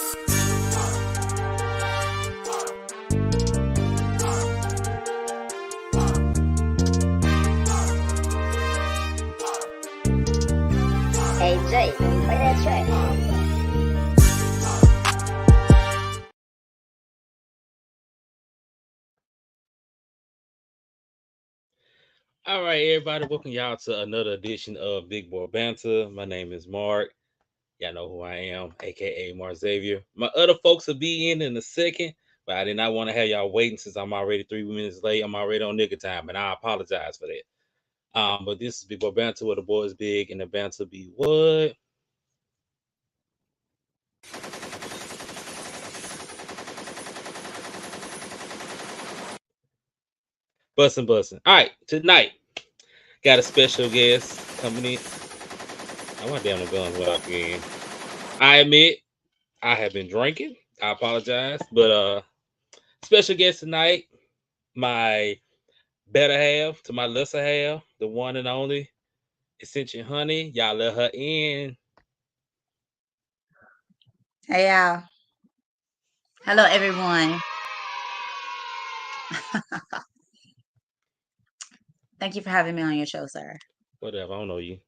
Hey Jay, play that track. All right, everybody, welcome y'all to another edition of Big Boy Banter. My name is Mark. Y'all know who I am, aka Mark Xavier. My other folks will be in a second, but I did not want to have y'all waiting since I'm already 3 minutes late. I'm already on nigga time, and I apologize for that. But this is Big Boy Banter where the boys big and the banter be what? Bussin'. All right, tonight got a special guest coming in. Oh my damn, the guns went off again. I admit I have been drinking. I apologize, but special guest tonight, my better half to my lesser half, the one and only Ascension Honey. Y'all let her in. Hey y'all. Hello everyone. Thank you for having me on your show, sir. Whatever, I don't know you.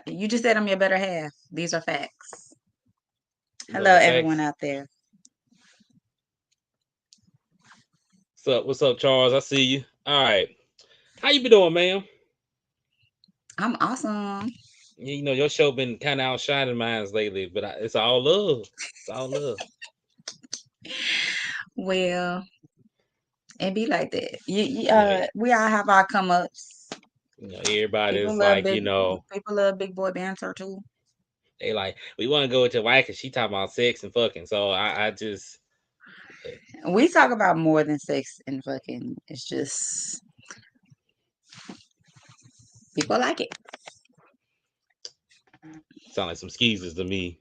You just said I'm your better half. These are facts. You Hello love the everyone facts. out there. What's up, Charles? I see you. All right. How you been doing, ma'am? I'm awesome. You know, your show been kind of outshining mine lately, but it's all love. It's all love. Well, it be like that. You know, We all have our come ups. everybody's like, People love big boy banter too. they like, we want to go with your wife because she talking about sex and fucking. So I just, We talk about more than sex and fucking. It's just people like it. sound like some skeezers to me.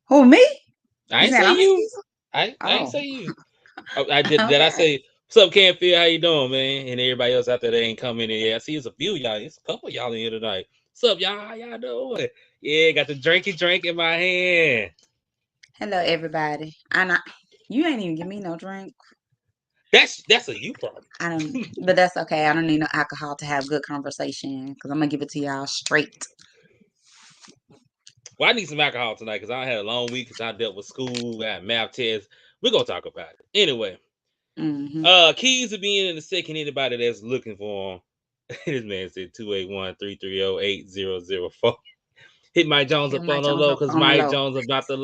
Who, me? I You ain't saying say I'm a you. skeezer? I ain't Oh, say you. I did. Did I okay. say what's up, Canfield? How you doing, man? And everybody else out there that ain't coming in. Yeah, I see it's a few of y'all. It's a couple of y'all in here tonight. What's up, y'all? How y'all doing? Yeah, got the drinky drink in my hand. Hello everybody. You ain't even give me no drink. That's a you problem. But that's okay. I don't need no alcohol to have good conversation because I'm gonna give it to y'all straight. Well, I need some alcohol tonight because I had a long week because I dealt with school, got math tests. We're gonna talk about it anyway. Hmm. Keys will be in a second. Anybody that's looking for them. This man said 281-330-8004. Hit Mike Jones Hit up my on the Jones low up because on the Mike low. Jones about to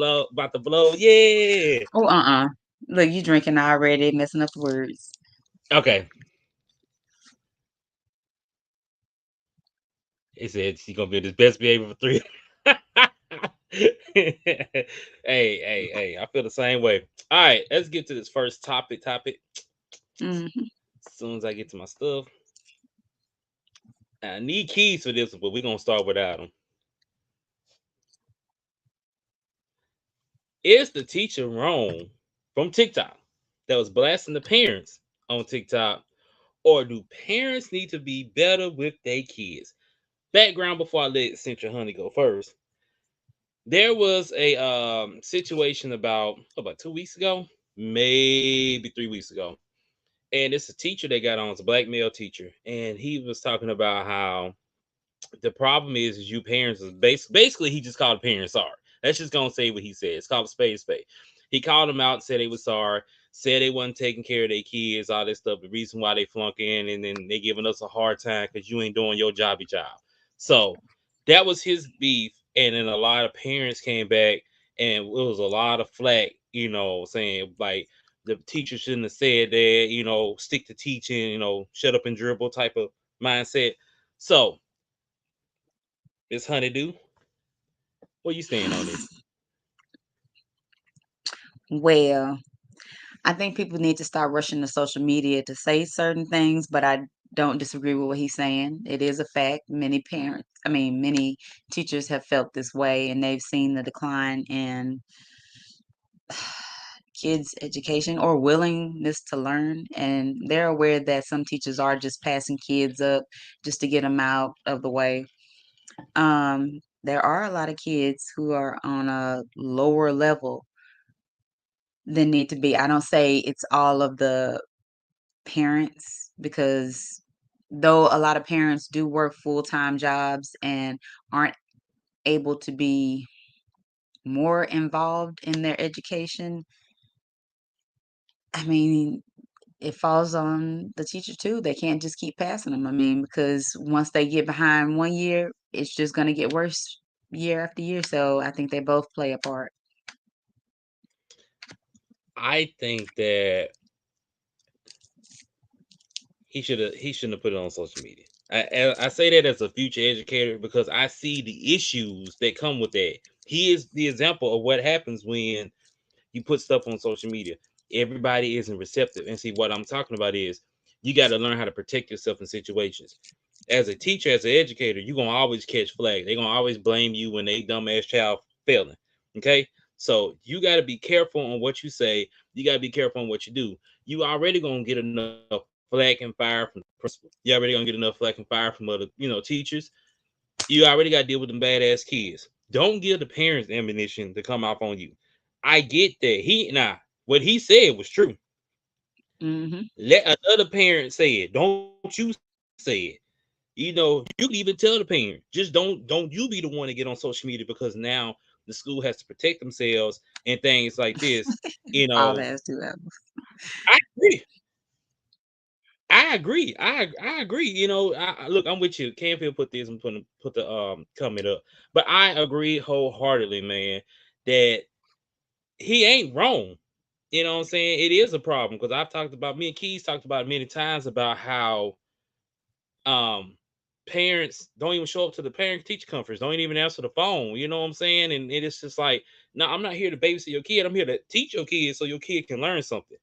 blow. Yeah. Oh, Look, you drinking already, messing up the words. Okay. He said she's gonna be this best behavior for three. Hey, I feel the same way. All right, let's get to this first topic. Hmm. As soon as I get to my stuff. I need keys for this one, but we're gonna start without them. Is the teacher wrong from TikTok that was blasting the parents on TikTok, or do parents need to be better with their kids? Background before I let Central Honey go first. There was a situation about 2 weeks ago, maybe 3 weeks ago, and it's a teacher that got on. It's a black male teacher, and he was talking about how the problem is you parents is basically he just called parents sorry. Let's just gonna say what he said. It's called a spade spade. He called them out, said they was sorry, said they wasn't taking care of their kids, all this stuff. The reason why they flunk in, and then they giving us a hard time because you ain't doing your jobby job. So that was his beef, and then a lot of parents came back, and it was a lot of flack, saying like the teacher shouldn't have said that, stick to teaching, shut up and dribble type of mindset. So this honeydew. What you saying on this? Well, I think people need to start rushing to social media to say certain things, but I don't disagree with what he's saying. It is a fact. Many teachers have felt this way and they've seen the decline in kids' education or willingness to learn. And they're aware that some teachers are just passing kids up just to get them out of the way. Um, there are a lot of kids who are on a lower level than need to be. I don't say it's all of the parents because though a lot of parents do work full-time jobs and aren't able to be more involved in their education, I mean, it falls on the teacher too. They can't just keep passing them. I mean, because once they get behind one year, it's just going to get worse year after year. So I think they both play a part. I think that he shouldn't have put it on social media. I say that as a future educator because I see the issues that come with that. He is the example of what happens when you put stuff on social media. Everybody isn't receptive. And see, what I'm talking about is you got to learn how to protect yourself in situations. As a teacher, as an educator, you're gonna always catch flag. They're gonna always blame you when they dumbass child failing. Okay. So you gotta be careful on what you say. You gotta be careful on what you do. You already gonna get enough flack and fire from the principal. You already gonna get enough flack and fire from other, teachers. You already gotta deal with them badass kids. Don't give the parents ammunition to come off on you. I get that. What he said was true. Hmm. Let another parent say it. Don't you say it. You could even tell the parent. Just don't you be the one to get on social media because now the school has to protect themselves and things like this. You All know, has to happen. I agree. I agree. I agree. Look, I'm with you. Canfield put this. I'm put the comment up, but I agree wholeheartedly, man, that he ain't wrong. You know what I'm saying? It is a problem because I've talked about me and Keys talked about it many times about how um parents don't even show up to the parent teacher conference, don't even answer the phone. You know what I'm saying? And it is just like, no, I'm not here to babysit your kid. I'm here to teach your kid so your kid can learn something.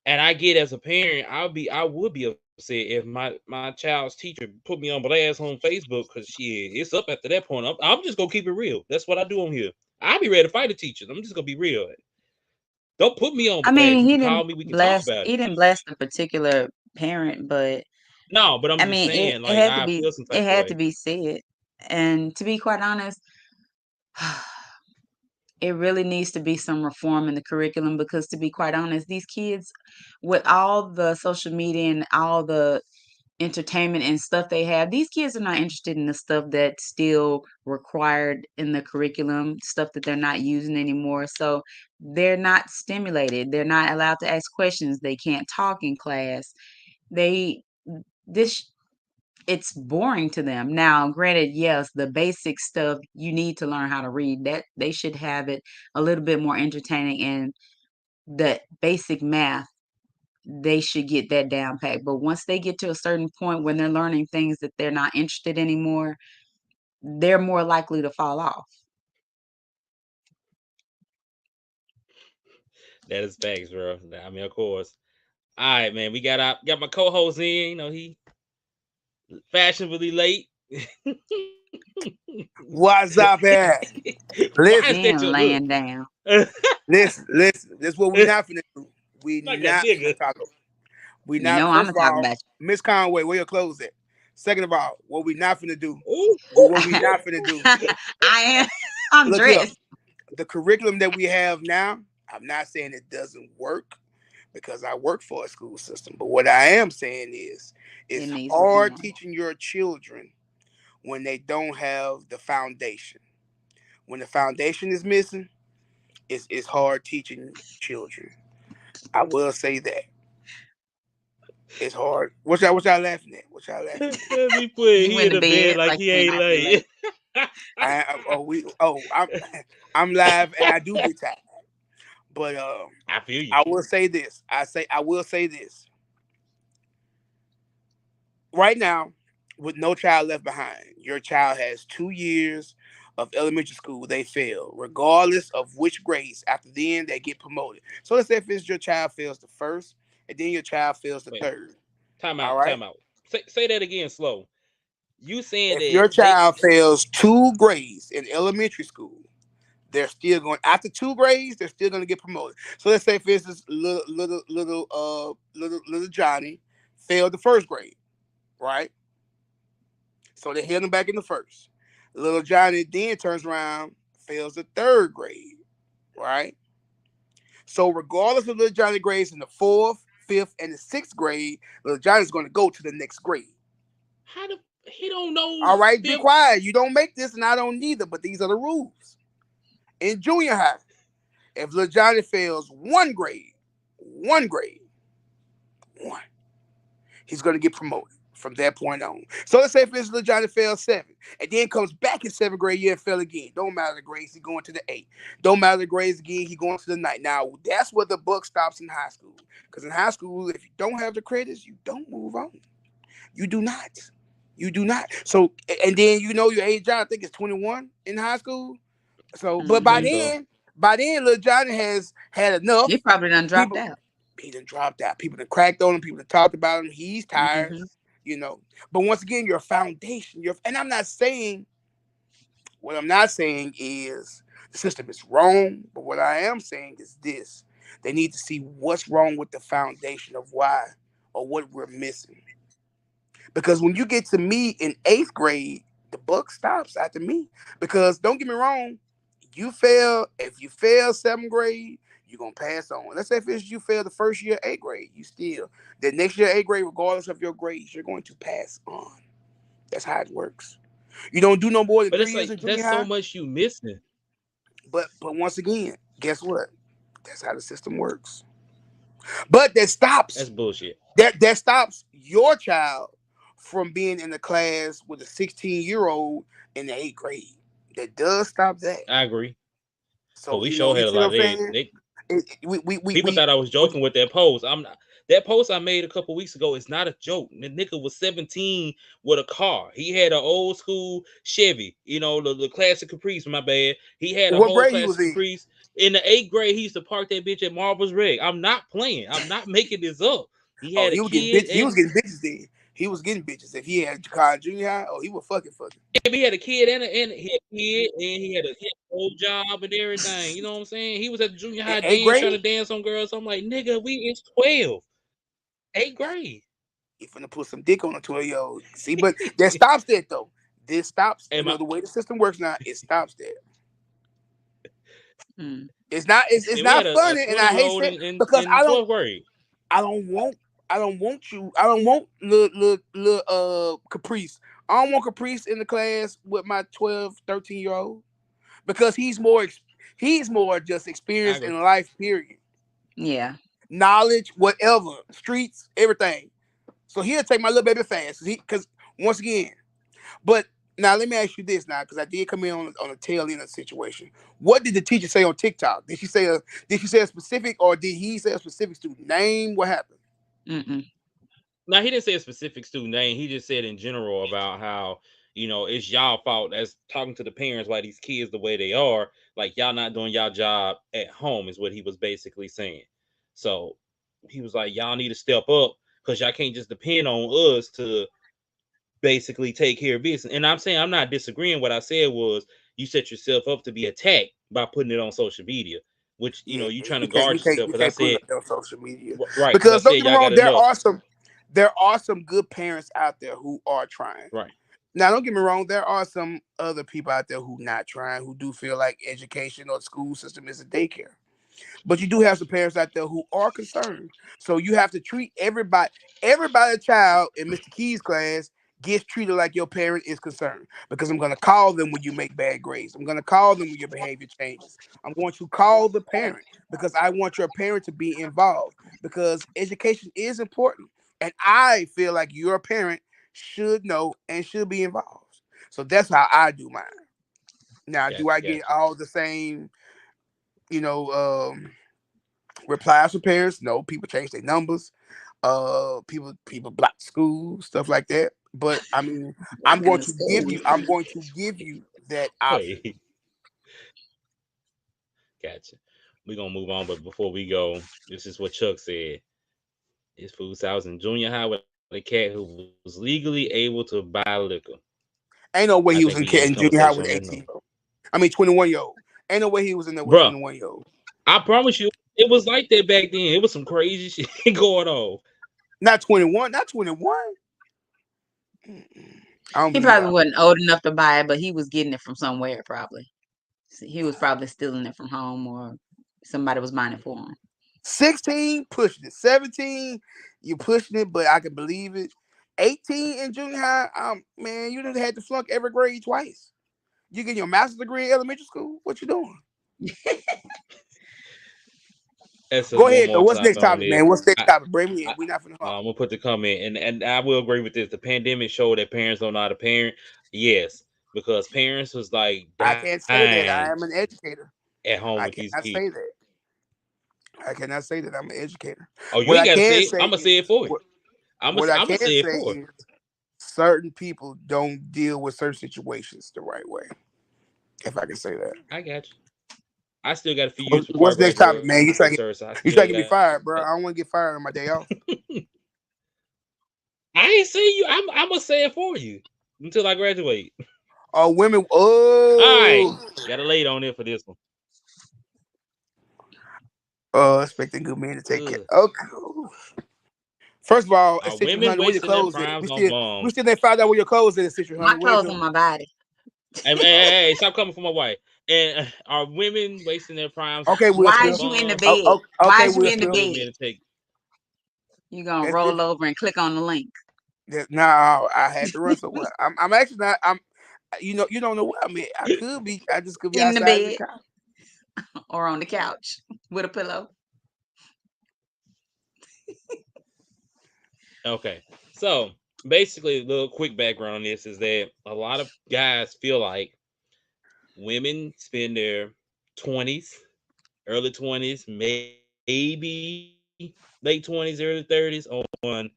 And I get as a parent, I would be upset if my child's teacher put me on blast on Facebook because it's up after that point. I'm just gonna keep it real. That's what I do on here. I'll be ready to fight the teachers. I'm just gonna be real. Don't put me on I blast. You mean, can call me. We can talk about it. he didn't blast a particular parent, but No, but I'm I just mean, saying, like, I feel some it type of had to way. be said. And to be quite honest, it really needs to be some reform in the curriculum because to be quite honest, these kids with all the social media and all the entertainment and stuff they have, these kids are not interested in the stuff that's still required in the curriculum, stuff that they're not using anymore. So they're not stimulated. They're not allowed to ask questions. They can't talk in class. They this it's boring to them. Now, granted, yes, the basic stuff you need to learn how to read. That they should have it a little bit more entertaining and the basic math they should get that down pat. But once they get to a certain point when they're learning things that they're not interested anymore, they're more likely to fall off. That is facts, bro. I mean, of course. All right, man. Got my co-host in. He fashionably late. What's up, here? Why is Listen, that your And look? laying down. listen. This is what we not finna do. We Like a not finna nigga. talk. We You not. know I'm First gonna of talk all, about Miss Conway, where your clothes at? Second of all, what we not finna do. Ooh, ooh, What we you. not finna do. I am. I'm Look here, dressed. the curriculum that we have now. I'm not saying it doesn't work because I work for a school system, but what I am saying is, It it's needs hard reform. teaching your children when they don't have the foundation. When the foundation is missing, it's hard teaching children. I will say that it's hard. What y'all laughing at? What y'all laughing at? he put You he in in the the bed bed like like he you ain't ain't gonna be late. late. I'm live and I do get tired. But I feel you. I will say this. I will say this. Right now, with No Child Left Behind, your child has 2 years of elementary school they fail, regardless of which grades. After then, they get promoted. So let's say if it's your child fails the first, and then your child fails the Wait, third. time All out, right. time out. Say that again slow. You saying If that your they child fails 2 grades in elementary school, they're still going after 2 grades. They're still going to get promoted. So let's say, for instance, little Johnny failed the first grade, right? So they held him back in the first. Little Johnny then turns around, fails the third grade, right? So regardless of Little Johnny grades in the fourth, fifth, and the sixth grade, Little Johnny's going to go to the next grade. How the he don't know All right, be fifth? quiet. You don't make this, and I don't either. But these are the rules. In junior high, if Little Johnny fails one grade, one, he's going to get promoted from that point on. So let's say for instance, Little Johnny fails seven, and then comes back in seventh grade year and fail again. Don't matter the grades, he going to the eight. Don't matter the grades again, he going to the ninth. Now that's where the buck stops in high school. Because in high school, if you don't have the credits, you don't move on. You do not. You do not. So and then you know your age, I think it's 21 in high school. So, I but Hmm. think so. by then, Little Johnny has had He enough. probably done dropped People, out. he done dropped out. People done cracked on him. People done talked about him. He's tired, Hmm. you know. But once again, your foundation. And I'm not saying what I'm not saying is the system is wrong. But what I am saying is this: they need to see what's wrong with the foundation of why or what we're missing. Because when you get to me in eighth grade, the buck stops after me. Because don't get me wrong, if you fail seventh grade, you're gonna pass on. Let's say if it's you fail the first year eighth grade, you still the next year eighth grade, regardless of your grades, you're going to pass on. That's how it works. You don't do no more than But three it's years like in junior that's so high. much you missing. But once again, guess what? That's how the system works. But that stops That's bullshit. that stops your child from being in the class with a 16-year-old in the eighth grade. That does stop that. I agree. Cause So we sure you had a see what lot I'm of that. saying? People We thought I was what, joking with that post. I'm not. That post I made a couple weeks ago is not a joke. The nigga was 17 with a car. He had an old school Chevy, the classic Caprice. My bad. He had a what whole grade he was classic in? Caprice. In the eighth grade, he used to park that bitch at Marbles Reg. I'm not playing. I'm not making this up. He Oh, had a he was getting kid bitches. He was and getting bitches then. He was getting bitches. If he had car in junior high, oh, he was fucking. he had a kid and he had a kid and he had a whole job and everything. You know what I'm saying? He was at the junior In high eighth dance trying to grade, dance on girls. I'm like, nigga, we is 12, eighth grade. he finna put some dick on a 12-year-old. See, but that stops that though. This stops. And my The way the system works now, it stops that. Mm. It's then we not had a funny, and I 20 year hate old saying in because in 12th grade. I don't want I don't want you I don't want little Caprice. I don't want Caprice in the class with my 12, 13-year old because he's more just I experienced agree. in life, period. Yeah. Knowledge, whatever, streets, everything. So he'll take my little baby fast. Because once again, but now let me ask you this now, because I did come in on a tail end of the situation. What did the teacher say on TikTok? Did she say a specific, or did he say a specific student name? What happened? Mm-mm. Now he didn't say a specific student name. He just said in general about how it's y'all fault as talking to the parents why these kids the way they are. Like y'all not doing y'all job at home is what he was basically saying. So he was like, y'all need to step up because y'all can't just depend on us to basically take care of business. And I'm saying I'm not disagreeing. What I said was you set yourself up to be attacked by putting it on social media, which Yeah, you trying to you can't guard yourself. you Because I can't put said it on social media right, because I because don't said get me y'all got wrong, enough. there are some good parents out there who are trying. Right. Now, don't get me wrong, there are some other people out there who not trying, who do feel like education or the school system is a daycare. But you do have some parents out there who are concerned. So you have to treat everybody child in Mr. Key's class gets treated like your parent is concerned. Because I'm gonna call them when you make bad grades. I'm gonna call them when your behavior changes. I'm going to call the parent because I want your parent to be involved. Because education is important. And I feel like your parent should know and should be involved. So that's how I do mine. Now, do I get Gotcha. all the same, you know, replies from parents? No, people change their numbers. People block school, stuff like that. But I mean, Blocking the school. I'm going to give you that option. Wait, gotcha. We're gonna move on, but before we go, this is what Chuck said. His food I was in junior high with a cat who was legally able to buy liquor. Ain't no I way think he we was end in, the in conversation junior high on with that note. 18-year-old. I mean 21-year-old. Ain't no way he was in there with Bruh, 21-year-old. I promise you, it was like that back then. It was some crazy shit going on. Not 21, not 21. Mm-mm. I don't He believe probably all. wasn't old enough to buy it, but he was getting it from somewhere. Probably he was probably stealing it from home, or somebody was buying it for him. 16 pushing it. 17 you pushing it, but I can believe it. 18 in junior high, man, you done had to flunk every grade twice. You get your master's degree in elementary school. What you doing? That's Go one ahead though. more What's thought next on topic, this. man? What's next I, topic? Bring me in. I We not finna hop. I'm gonna put the comment, and I will agree with this. The pandemic showed that parents don't know how to parent. Yes, because parents was like I can't say that. dying I am an educator. at home I with these cannot kids. say that. I cannot say that I'm an educator. Oh, you What ain't I got to can say it. say I'm gonna is say it for you. what I'm gonna what I I'm gonna can say it say for you. is certain people don't deal with certain situations the right way. If I can say that. I got you. I still got a few years before I What's next topic, graduate, man? sir. So I You try to still get me got. fired, bro. I don't want to get fired on my day off. I ain't say you. I'm gonna say it for you until I graduate. Oh, women. All right, Oh, got a late on it for this one. expecting good men to take care. Ugh. Okay. First of all, at Are Citrus women Honey, where your wasting their clothes at? primes We on still we bums? still didn't find out where your clothes at Citrus My Honey. Where they clothes on go? my body. Oh, Hey, stop coming for my wife. And are women wasting their primes okay, Will Why on is Smith. you in the bums? bed? Why Okay, is you Will in the Expecting Smith. good bed? men to take. You gonna That's roll different. over and click on the link Nah, I had to run somewhere. I'm actually not. You don't know where I'm at. I could be. I just could be in the outside in the bed car. or on the couch with a pillow. Okay, so basically, a little quick background on this is that a lot of guys feel like women spend their 20s, early 20s, maybe late 20s, early 30s on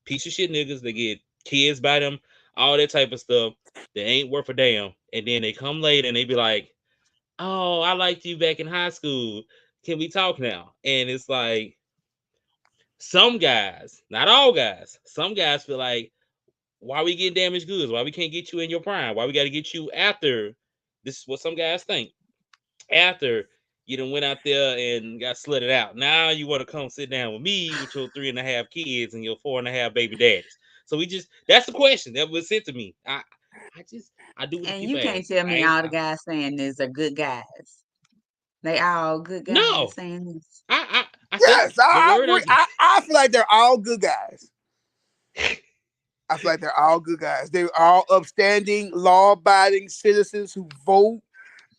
piece of shit niggas that get kids by them, all that type of stuff. They ain't worth a damn. And then they come late and they be like, "Oh, I liked you back in high school. Can we talk now?" And it's like some guys, not all guys, some guys feel like, why we getting damaged goods? Why we can't get you in your prime? Why we got to get you after? This is what some guys think. After you done went out there and got slutted out, now you want to come sit down with me with your 3.5 kids and your 4.5 baby daddies. So that's the question that was sent to me. I do what the And you people can't ask. tell me all the guys saying this are good guys. They all good guys No, saying this. I said Yes, the I word agree. I I feel like they're all good guys. I feel like they're all good guys. They're all upstanding, law-abiding citizens who vote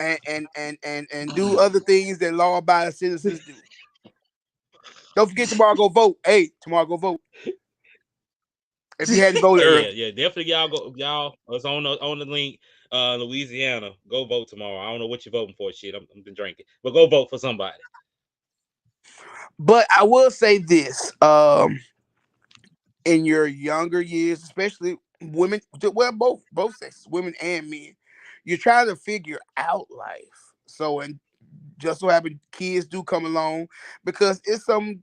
and do other things that law-abiding citizens do. Don't forget tomorrow go vote. Hey, tomorrow go vote. If you hadn't voted yeah, early. yeah, definitely y'all. It's on the link. Louisiana, go vote tomorrow. I don't know what you're voting for. Shit, I'm been drinking, but go vote for somebody. But I will say this: in your younger years, especially women, well, both sexes, women and men, you're trying to figure out life. So, and just so happen kids do come along because it's some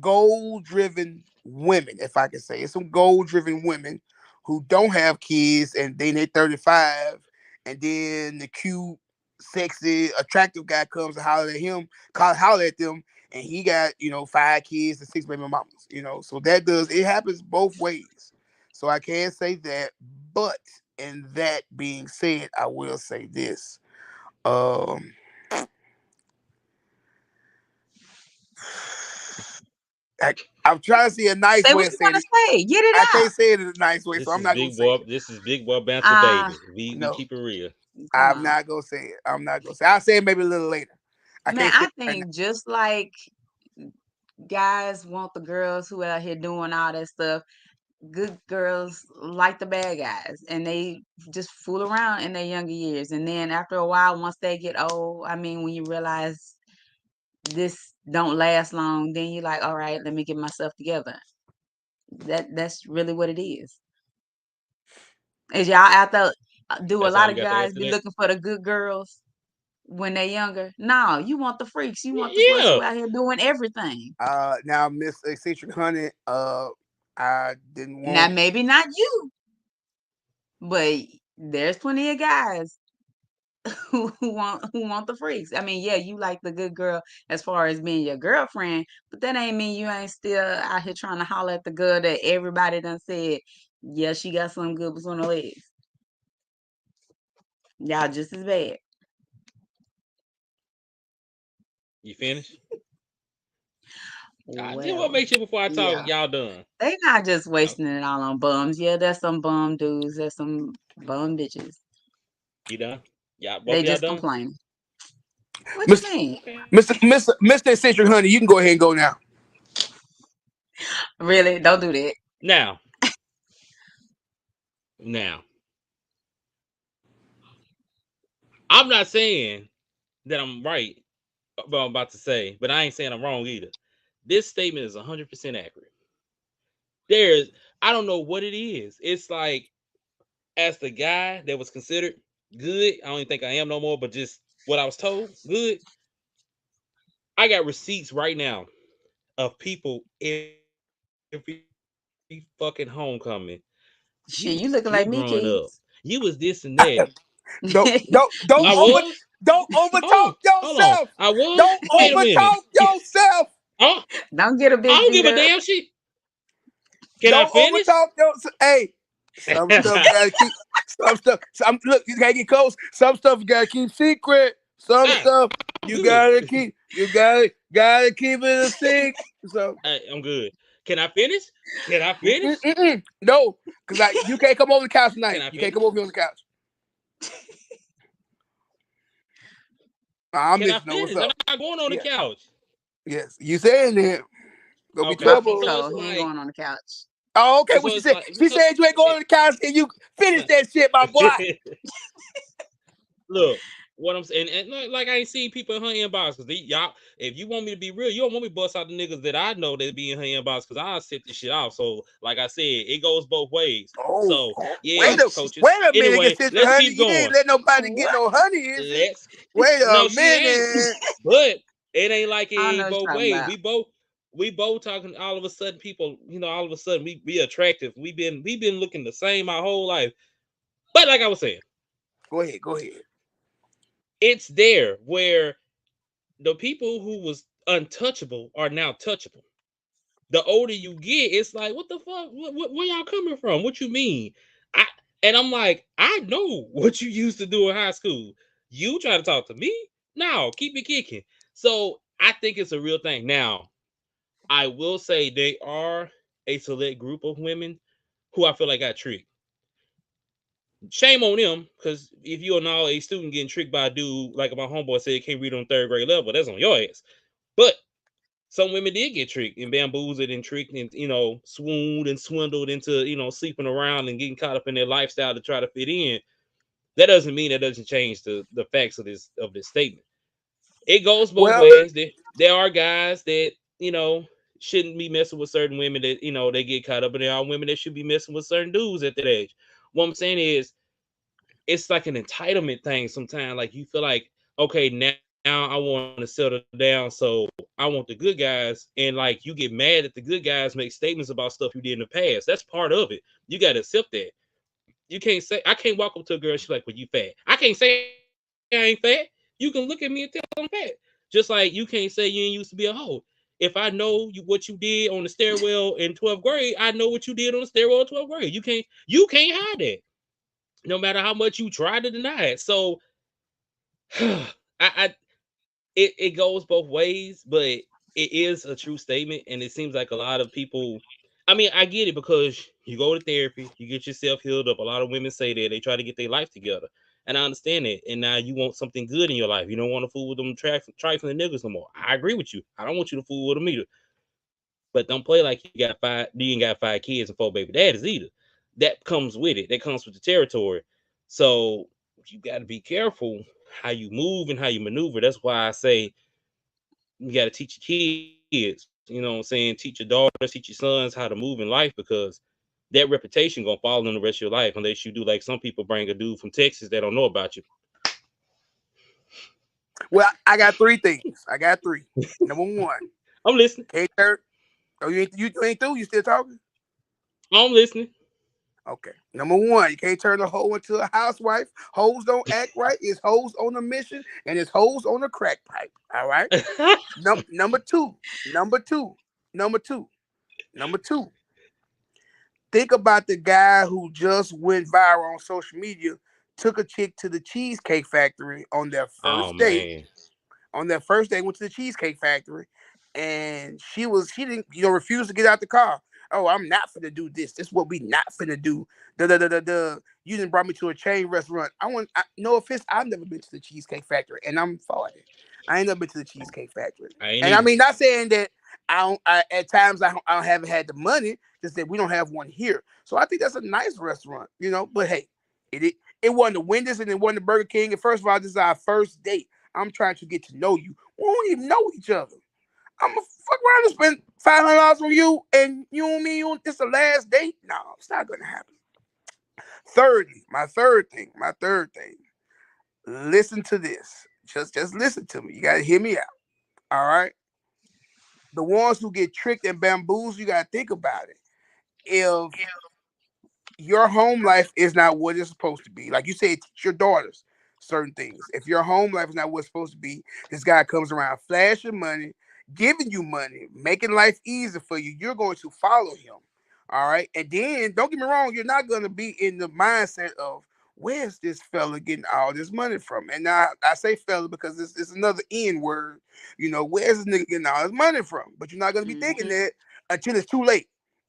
goal driven women, if I can say it's some goal driven women who don't have kids and then they're 35 and then the cute, sexy, attractive guy comes and holler at them and he got 5 kids and 6 baby mamas, so that does it happens both ways. So I can say that, but in that being said, I will say this. um, I, I'm trying to see a nice Say way what of you saying want it. to say. Get it I out. can't say it in a nice way, so I'm not gonna say it. This is Big Boy Banter, Ah, baby. We No, keep it real. come I'm on. not gonna say it. I'm not gonna say it. I'll say it maybe a little later. I Man, can't say I it right now. think just like guys want the girls who out here doing all that stuff, good girls like the bad guys and they just fool around in their younger years. And then after a while, once they get old, I mean, when you realize this don't last long, then you're like, all right, let me get myself together. That's really what it is. Is y'all out there? Do a That's all lot you of got to add guys to be that. looking for the good girls when they're younger? No, you want the freaks. You want the girls Yeah, who out here doing everything. Now Miss Eccentric Honey, I didn't Now, want. maybe not you, but there's plenty of guys who want the freaks. I mean, yeah, you like the good girl as far as being your girlfriend, but that ain't mean you ain't still out here trying to holler at the girl that everybody done said Yeah, she got something good between her legs. Y'all just as bad. You finished? I just want to Well, make sure before I talk, yeah. y'all done. They not just Uh, wasting it all on bums. Yeah, there's some bum dudes. There's some bum bitches. You done? Y'all, both They of y'all just done? complain. What you Mr. mean? Okay. Mr. Eccentric Honey, you can go ahead and go now. Really? Don't do that. Now, now, I'm not saying that I'm right about what I'm about to say, but I ain't saying I'm wrong either. This statement is 100% accurate. There's, I don't know what it is. It's like, as the guy that was considered good, I don't even think I am no more, but just what I was told, good. I got receipts right now of people every fucking homecoming. Shit, You you looking like me, growing up. kids. You was this and that. Don't I over was. don't overtalk Hold on. yourself. I was. Don't Wait a minute. overtalk yourself. Oh, Don't get a I big don't beat give a up. damn shit. Can I Don't finish? overtalk yourself. Hey, some stuff gotta keep. Some stuff. Some look. You gotta get close. Some stuff you gotta keep secret. Some Ah, stuff I'm you good. gotta keep. You gotta keep it a secret. So I'm good. Can I finish? Can I finish? no, because you can't come over the couch Can tonight. I You can't finish? come over here on the couch. I'm Can I listening. Know what's finish? I'm up? not going on the Yeah. couch. Yes. You saying that gonna be Okay. My trouble. feet So it's cold. He ain't like, going on the couch. Oh, okay. so What she it's said? like, She so said you ain't going it, on the couch. Can you finish that shit, my boy? look, what I'm saying, and like I ain't seen people in her inbox because y'all. If you want me to be real, you don't want me to bust out the niggas that I know that be in her inbox because I'll set this shit off. So, like I said, it goes both ways. Oh, So, wait yeah, a coaches. wait a minute, Anyway, sister let's honey. keep You ain't going. let nobody get What? no honey, is it? Let's. Wait a No, she ain't. minute. But it ain't like it I don't know ain't what both you're talking ways. about. We both talking. All of a sudden, people, all of a sudden we be attractive. We been looking the same our whole life. But like I was saying, Go ahead, go ahead. it's there where the people who was untouchable are now touchable. The older you get, it's like, what the fuck? Where y'all coming from? What you mean? I and I'm like, I know what you used to do in high school. You try to talk to me? No, keep it kicking. So I think it's a real thing. Now, I will say they are a select group of women who I feel like got tricked. Shame on them, because if you're an all A student getting tricked by a dude, like my homeboy said, can't read on third grade level, that's on your ass. But some women did get tricked and bamboozled and tricked and swooned and swindled into sleeping around and getting caught up in their lifestyle to try to fit in. That doesn't mean that doesn't change the facts of this statement. It goes both Well, ways. There are guys that shouldn't be messing with certain women that they get caught up, and there are women that should be messing with certain dudes at that age. What I'm saying is, it's like an entitlement thing sometimes. Like, you feel like, okay, now I want to settle down, so I want the good guys, and like you get mad at the good guys make statements about stuff you did in the past. That's part of it. You got to accept that. You can't say, I can't walk up to a girl, she's like, well, you fat. I can't say I ain't fat. You can look at me and tell I'm fat. Just like you can't say you ain't used to be a hoe. If I know what you did on the stairwell in 12th grade, I know what you did on the stairwell in 12th grade. You can't hide that, no matter how much you try to deny it. So I it goes both ways, but it is a true statement, and it seems like a lot of people. I mean, I get it because you go to therapy, you get yourself healed up. A lot of women say that they try to get their life together, and I understand that. And now you want something good in your life. You don't want to fool with them trifling niggas no more. I agree with you. I don't want you to fool with them either. But don't play like you ain't got 5 kids and 4 baby daddies either. That comes with it. That comes with the territory. So you got to be careful how you move and how you maneuver. That's why I say you got to teach your kids. You know what I'm saying? Teach your daughters, teach your sons how to move in life, because that reputation gonna follow them the rest of your life unless you do like some people bring a dude from Texas that don't know about you. well, I got three things. I got three. Number one, I'm listening. can't turn. Oh, you ain't through. You still talking? I'm listening. Okay. Number one, you can't turn a hoe into a housewife. Hoes don't act right. It's hoes on a mission, and it's hoes on a crack pipe. All right. Number two. Number two. Number two. Number two. Think about the guy who just went viral on social media, took a chick to the Cheesecake Factory on their Oh first date. man. On their first day, went to the Cheesecake Factory, and she didn't, refuse to get out the car. Oh, I'm not finna do this. This is what we not finna do. Da da da da da. You didn't brought me to a chain restaurant. No offense, I've never been to the Cheesecake Factory, and I'm 40. I ain't never been to the Cheesecake Factory, I ain't and I either. mean, not saying that I don't. At times I haven't had the money. Just that we don't have one here. So I think that's a nice restaurant. But hey, it wasn't the Wendy's and it wasn't the Burger King. And first of all, this is our first date. I'm trying to get to know you. We don't even know each other. I'm gonna fuck around and spend $500 on you, and you and me, this the last date. No, it's not gonna happen. Thirdly, my third thing. Listen to this. Just listen to me. You gotta hear me out. All right. The ones who get tricked and bamboozled, you gotta think about it. If your home life is not what it's supposed to be. Like you said, teach your daughters certain things. If your home life is not what it's supposed to be, this guy comes around flashing money, giving you money, making life easier for you, you're going to follow him. All right. And then don't get me wrong, you're not going to be in the mindset of where's this fella getting all this money from? And now I say fella because it's another N word. Where's this nigga getting all this money from? But you're not going to be thinking Mhm. that until it's too late.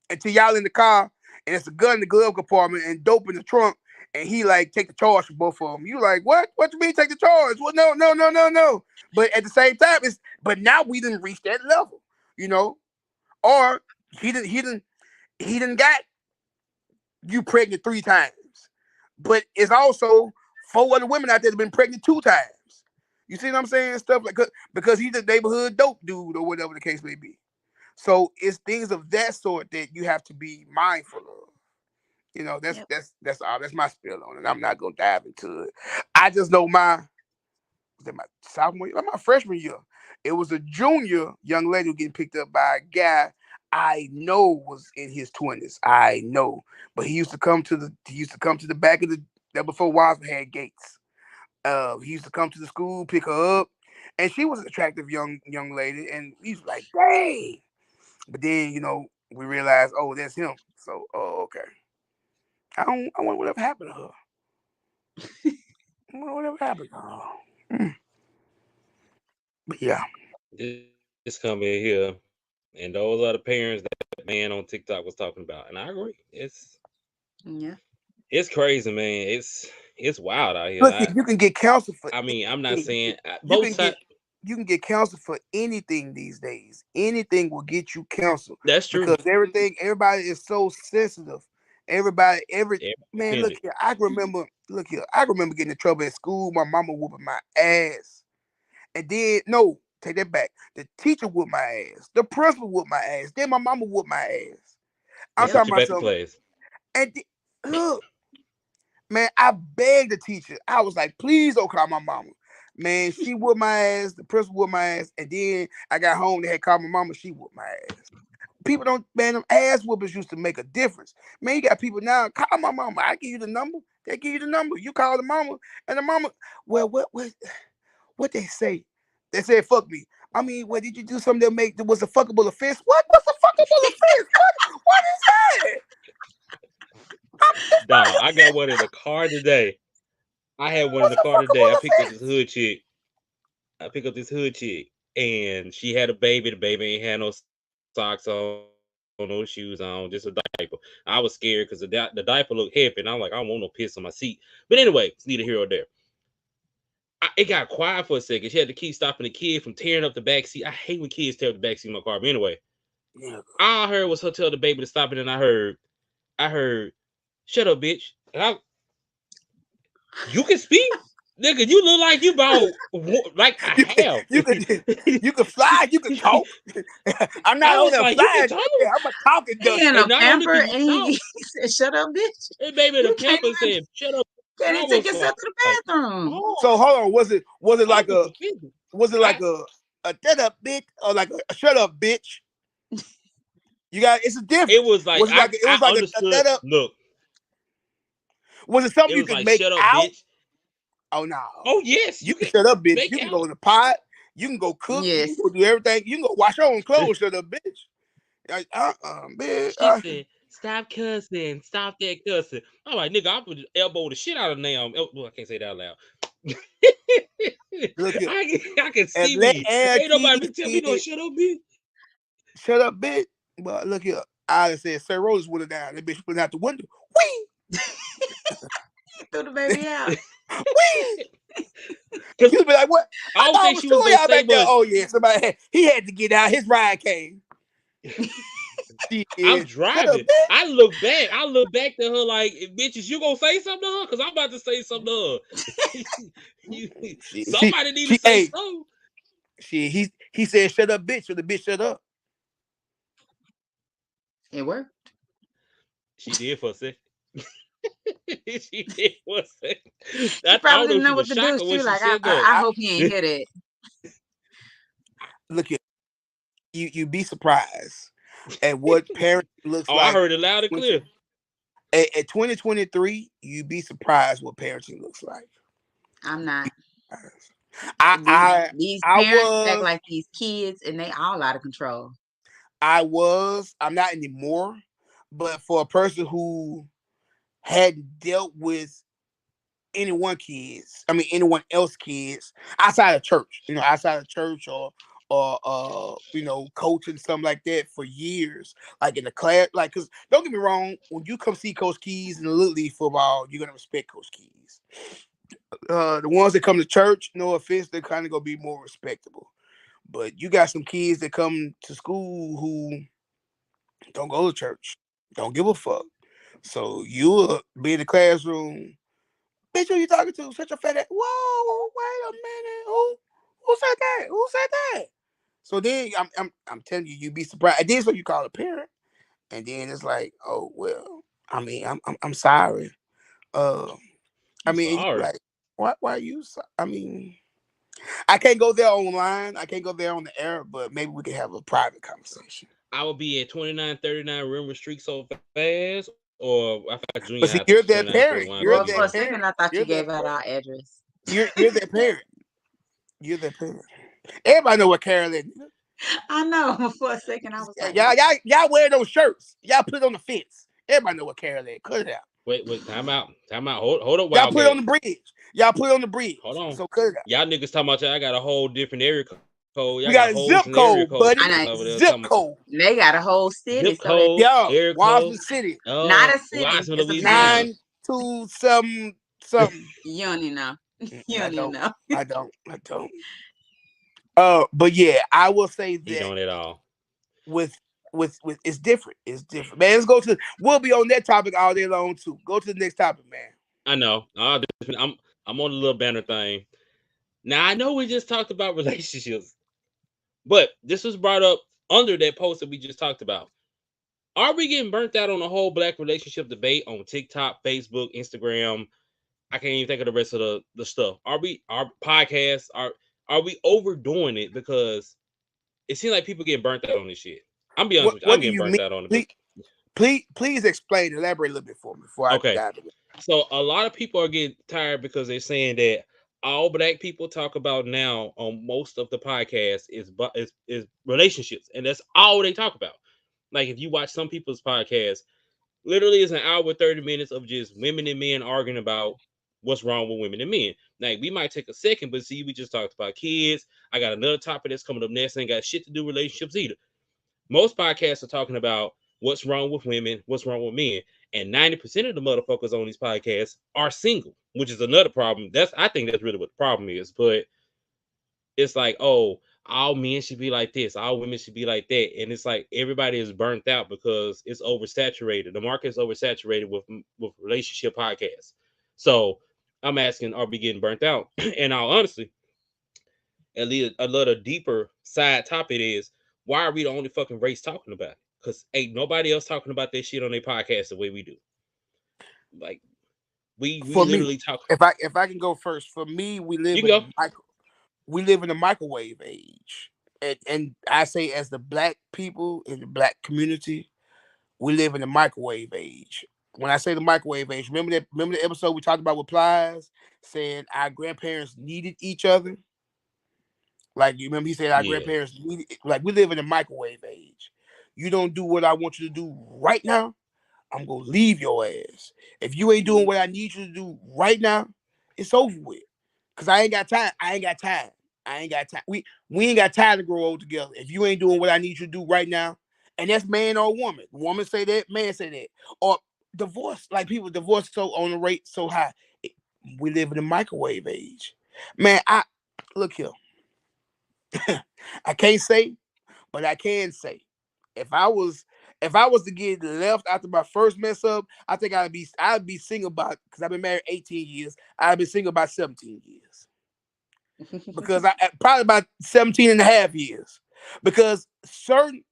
Until y'all in the car and it's a gun in the glove compartment and dope in the trunk, and he like take the charge for both of them. You like, what? What you mean take the charge? Well, no, no, no, no, no. But at the same time, but now we didn't reach that level, you know, or he didn't got you pregnant 3 times, but it's also 4 other women out there that have been pregnant 2 times. You see what I'm saying? Stuff like because he's a neighborhood dope dude or whatever the case may be. So it's things of that sort that you have to be mindful of. That's Yep. that's all. That's my spill on it. I'm not gonna dive into it. I just know my sophomore year, my freshman year. It was a junior young lady who getting picked up by a guy I know was in his 20s. I know, but he used to come to the back of the that before Wasp had gates. He used to come to the school, pick her up, and she was an attractive young lady, and he was like, "Dang!" But then we realized, oh, that's him. So, oh, okay. I wonder whatever happened to her. I wonder whatever happened to her. Mm. But yeah. This come in here, and those are the parents that man on TikTok was talking about, and I agree. Yeah. It's crazy, man. It's wild out here. Look, you can get counsel for I mean, I'm not anything. saying You both can sides. get you can get counsel for anything these days. Anything will get you counsel That's true. because everybody is so sensitive. Every Every man, look offended. here. I remember getting in trouble at school. My mama whooping my ass, and then no, take that back. The teacher whooped my ass. The principal whooped my ass. Then my mama whooped my ass. I'm Yep. Sent talking you about back to something. class. And look, man, I begged the teacher. I was like, please don't call my mama. Man, she whooped my ass. The principal whooped my ass. And then I got home. They had called my mama. She whooped my ass. People don't, man, them ass whoopers used to make a difference. Man, you got people now, call my mama. I give you the number. They give you the number. You call the mama. And the mama, well, what they say? They said, fuck me. I mean, what did you do something that was a fuckable offense? What was a fuckable offense? What is that? It's Dog, not I got one in the car today. I had one in what's the a car today. I fuckable picked up this offense. hood chick. I picked up this hood chick, and she had a baby. The baby ain't had no socks on, no shoes on, just a diaper. I was scared because the diaper looked heavy, and I'm like, I don't want no piss on my seat. But anyway, it's neither here or there. It got quiet for a second. She had to keep stopping the kid from tearing up the back seat. I hate when kids tear up the back seat of my car. But anyway, Yeah. all I heard was her tell the baby to stop it, and I heard, shut up, bitch. And you can speak, nigga. You look like you about like a You can half. you can you can fly, you can talk. I'm not I on was a like, you can flying talk, jet. I'm a talking He in ducky. a and not only pamper can and you he talk, said, "Shut up, bitch! that baby in the You pamper said, shut up. can't And I even take was yourself to the like, bathroom." oh, So hold on, was it I like was a offended. was it I like a shut up bitch or like a shut up bitch? You got it's a it difference. was like Was it I like it I was like a understood. shut up? Look, Was it something it you was could like, make shut up, out? bitch. Oh no. Oh yes, You you can can shut up, bitch. make You can go out. in the pot. You can go cook. You Yes. can go do everything. You can go wash your own clothes. Shut up, bitch. Like, bitch. She said. Stop cussing. Stop that cussing. I'm like, nigga, I would elbow the shit out of them. Well, I can't say that out loud. Look here. I can And see let me. Ain't nobody Auntie been tell me no shut up, bitch. shut up, bitch. But look here. I said, Sir Rose went down. That bitch went out the window. Wee! Threw the baby out. Wee! Cause You be like, what? I I don't thought it think was she two was of gonna y'all say back there. much. Oh, yeah. He had to get out. His ride came. She I'm is. Shut up, driving. bitch. I look back. I look back to her like, bitches, you gonna say something to her? Cause I'm about to say something to her. Somebody need to say Hey, something. he said, shut up, bitch. So the bitch shut up. It worked. She did for a second. She did for a second. She I probably don't know didn't if she know what was to shocked do. or She when was she like, said that. I hope he ain't hear that. Look here. You be surprised at what parenting looks Oh, I like. heard it loud and clear. At 2023, you'd be surprised what parenting looks like. I'm not. I I These I parents act was like these kids, and they all out of control. I'm not anymore, but for a person who hadn't dealt with anyone else kids outside of church or coaching something like that for years, like in the class, like, because don't get me wrong, when you come see Coach Keys in the Little League football, you're gonna respect Coach Keys. The ones that come to church, no offense, they're kind of gonna be more respectable. But you got some kids that come to school who don't go to church, don't give a fuck. So you'll be in the classroom, bitch, who you talking to? Such a fat ass. Whoa, wait a minute. Who said that? Who said that? So then I'm telling you, you'd be surprised. And then so you call a parent, and then it's like, oh well. I mean, I'm sorry. Um, I I'm mean, you sorry. like, why are you? I mean, I can't go there online. I can't go there on the air, but maybe we can have a private conversation. I would be at 2939 remember streak so fast, or I forgot junior high, I But think see, it's you're that 2941. parent. Could be You're Well, wrong. for a that second, parent. I thought you You're gave that out parent. our address. You're that parent. You're that parent. Everybody know what Carol is. I know. For a second, I was like, Y'all wear those shirts. Y'all put it on the fence. Everybody know what Carol is. Cut it out. Wait, time out. Hold up, Y'all put it Wildcat. on the bridge. Y'all put it on the bridge. Hold on. So cut it out. Y'all niggas talking about y'all got a whole different area code. Y'all We got got a holes zip in the area code, code buddy. I know. over there. Zip Talking about code. They got a whole city, zip so that code, Yeah. area Washington code. City. not a city. Washington, It's a Louisiana. town. 927 something. You don't even know. You I don't even don't. know. I don't. I don't. But yeah, I will say He that don't at all. with with it's different. It's different. Man, let's go to we'll be on that topic all day long too. Go to the next topic, man. I know. I'm on the little banner thing. Now I know we just talked about relationships, but this was brought up under that post that we just talked about. Are we getting burnt out on the whole black relationship debate on TikTok, Facebook, Instagram? I can't even think of the rest of the stuff. Our podcasts are we overdoing it because it seems like people getting burnt out on this shit? I'm be honest with you, I'm What do getting you burnt mean? out on it. Please explain, elaborate a little bit for me before I Okay, dive in. so a lot of people are getting tired because they're saying that all black people talk about now on most of the podcasts is relationships, and that's all they talk about. Like if you watch some people's podcasts, literally it's an hour 30 minutes of just women and men arguing about what's wrong with women and men. Like we might take a second, but see, we just talked about kids. I got another topic that's coming up next. Ain't got shit to do with relationships either. Most podcasts are talking about what's wrong with women, what's wrong with men, and 90% of the motherfuckers on these podcasts are single, which is another problem. I think that's really what the problem is. But it's like, oh, all men should be like this, all women should be like that, and it's like everybody is burnt out because it's oversaturated. The market is oversaturated with relationship podcasts. So I'm asking, are we getting burnt out? And I'll honestly, at least a little deeper side topic is, why are we the only fucking race talking about it? Because ain't nobody else talking about that shit on their podcast the way we do. Like we For me, literally talk. if I can go first, for me, You can go. we live in a microwave age, and I say as the black people in the black community, we live in the microwave age. When I say the microwave age, remember the episode we talked about with Plies saying our grandparents needed each other. Like you remember, he said our Yeah. grandparents needed. Like we live in a microwave age. You don't do what I want you to do right now. I'm gonna leave your ass. If you ain't doing what I need you to do right now, it's over with. Cause I ain't got time. I ain't got time. I ain't got time. We ain't got time to grow old together. If you ain't doing what I need you to do right now, and that's man or woman. Woman say that, man say that. Or divorce, like people divorce so on the rate so high. We live in a microwave age. Man, I look here. I can't say, but I can say. If I was if I was to get left after my first mess up, I think I'd be single about because I've been married 18 years. I've been single about 17 years. Because I probably about 17 and a half years. Because certain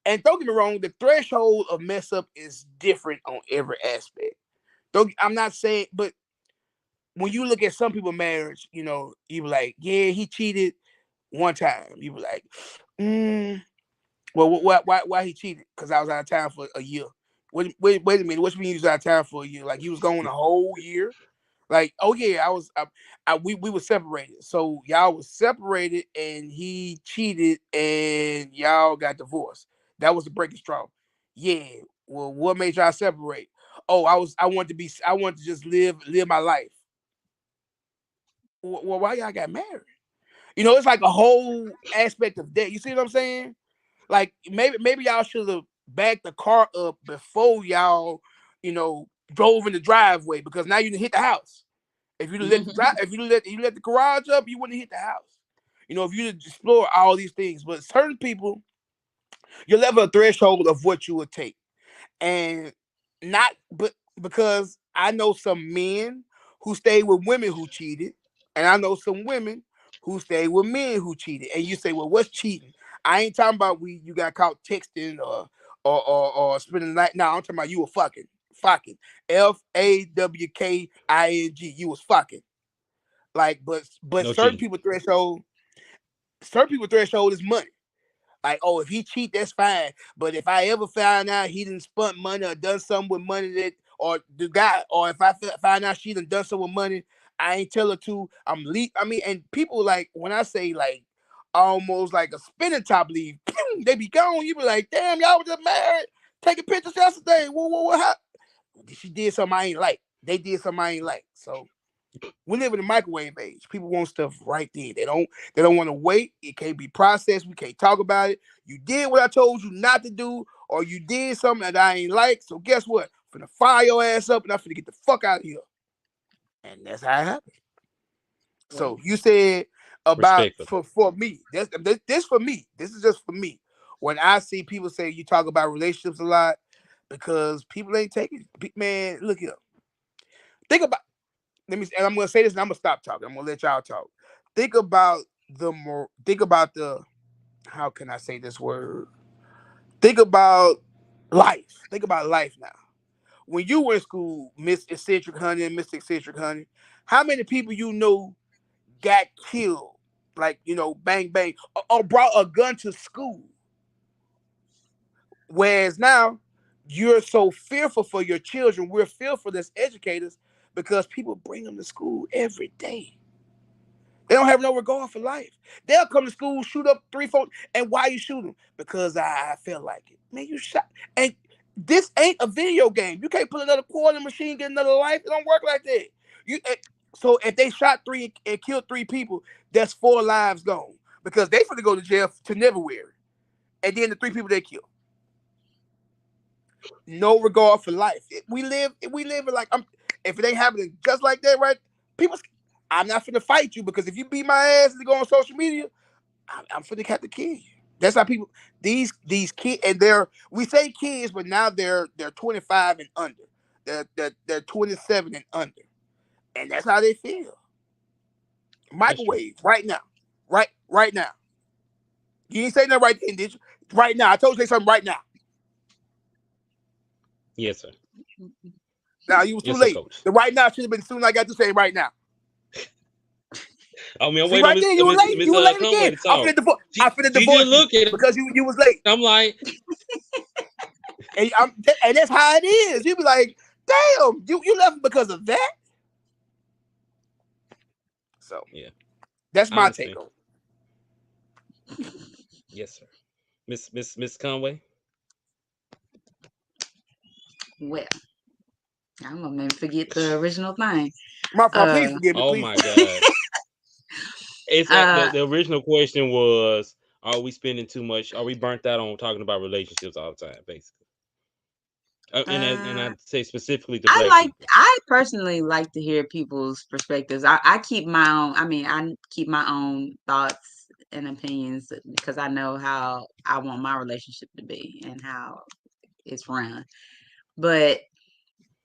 and don't get me wrong, the threshold of mess up is different on every aspect. Don't I'm not saying, but when you look at some people's marriage, you be like, yeah, he cheated one time. You be like, mm, well, why he cheated? Because I was out of town for a year. Wait a minute. What you mean you was out of town for a year? Like he was gone a whole year? Like, oh yeah, we were separated. So y'all was separated and he cheated and y'all got divorced. That was the breaking straw. Yeah. Well, what made y'all separate? Oh, I wanted to just live my life. Well, why y'all got married? It's like a whole aspect of that. You see what I'm saying? Like maybe y'all should have backed the car up before y'all, drove in the driveway because now you done hit the house. If you let the garage up, you wouldn't hit the house. If you explore all these things, but certain people, you level a threshold of what you would take, and not but because I know some men who stayed with women who cheated, and I know some women who stayed with men who cheated. And you say, well, what's cheating? I ain't talking about you got caught texting or spending the night. No, I'm talking about you were fucking FAWKING. You was fucking like, but No cheating. certain people threshold is money. Like, oh, if he cheat, that's fine. But if I ever found out he didn't spent money or done something with money that, or the guy, or if I find out she done something with money, I ain't tell her to. I mean, and people like when I say like almost like a spinning top leave, they be gone. You be like, damn, y'all was just married, taking pictures yesterday. What? She did something I ain't like. They did something I ain't like. So we live in the microwave age. People want stuff right there. They don't want to wait. It can't be processed. We can't talk about it. You did what I told you not to do, or you did something that I ain't like. So guess what? I'm finna fire your ass up and I'm finna get the fuck out of here. And that's how it happened. So you said about Respectfully. for me. This for me. This is just for me. When I see people say you talk about relationships a lot, because people ain't taking man, look here. Think about and I'm gonna say this and I'm gonna stop talking. I'm gonna let y'all talk. Think about the how can I say this word? Think about life. Think about life now. When you were in school, Miss Eccentric Honey and Mr. Eccentric Honey, how many people you know got killed? Like, bang bang, or brought a gun to school. Whereas now, you're so fearful for your children. We're fearful as educators because people bring them to school every day. They don't have no regard for life. They'll come to school, shoot up 3, 4, and why you shoot them? Because I felt like it. Man, you shot. And this ain't a video game. You can't put another quarter machine, get another life. It don't work like that. So if they shot 3 and killed 3 people, that's 4 lives gone because they finna go to jail to never wear it. And then the 3 people they killed. No regard for life. We live in like if it ain't happening just like that, right? People, I'm not finna fight you because if you beat my ass and go on social media, I'm finna have to kill you. That's how people these kids and we say kids, but now they're 25 and under. They're 27 and under, and that's how they feel. That's true. Microwave right now, right now. You ain't say nothing right then, did you? Right now, I told you to say something right now. Yes, sir. Now you was too Yes, sir, late. coach. The right now should have been soon as I got to say right now. I mean, I'm See waiting on right there, you were late. You were late Conway again. to talk. I finna She just divorce you look at it. because you was late. I'm like, And that's how it is. You be like, damn, you left because of that. So yeah, that's I my take understand. on Yes, sir. Miss Conway. Well, I'm gonna maybe forget the original thing. My fault. Uh, Please forgive me. Oh Please. my God. It's uh, the original question was, are we spending too much? Are we burnt out on talking about relationships all the time, basically? And uh, I say specifically to black people. I personally like to hear people's perspectives. I keep my own, I mean, I keep my own thoughts and opinions because I know how I want my relationship to be and how it's run. But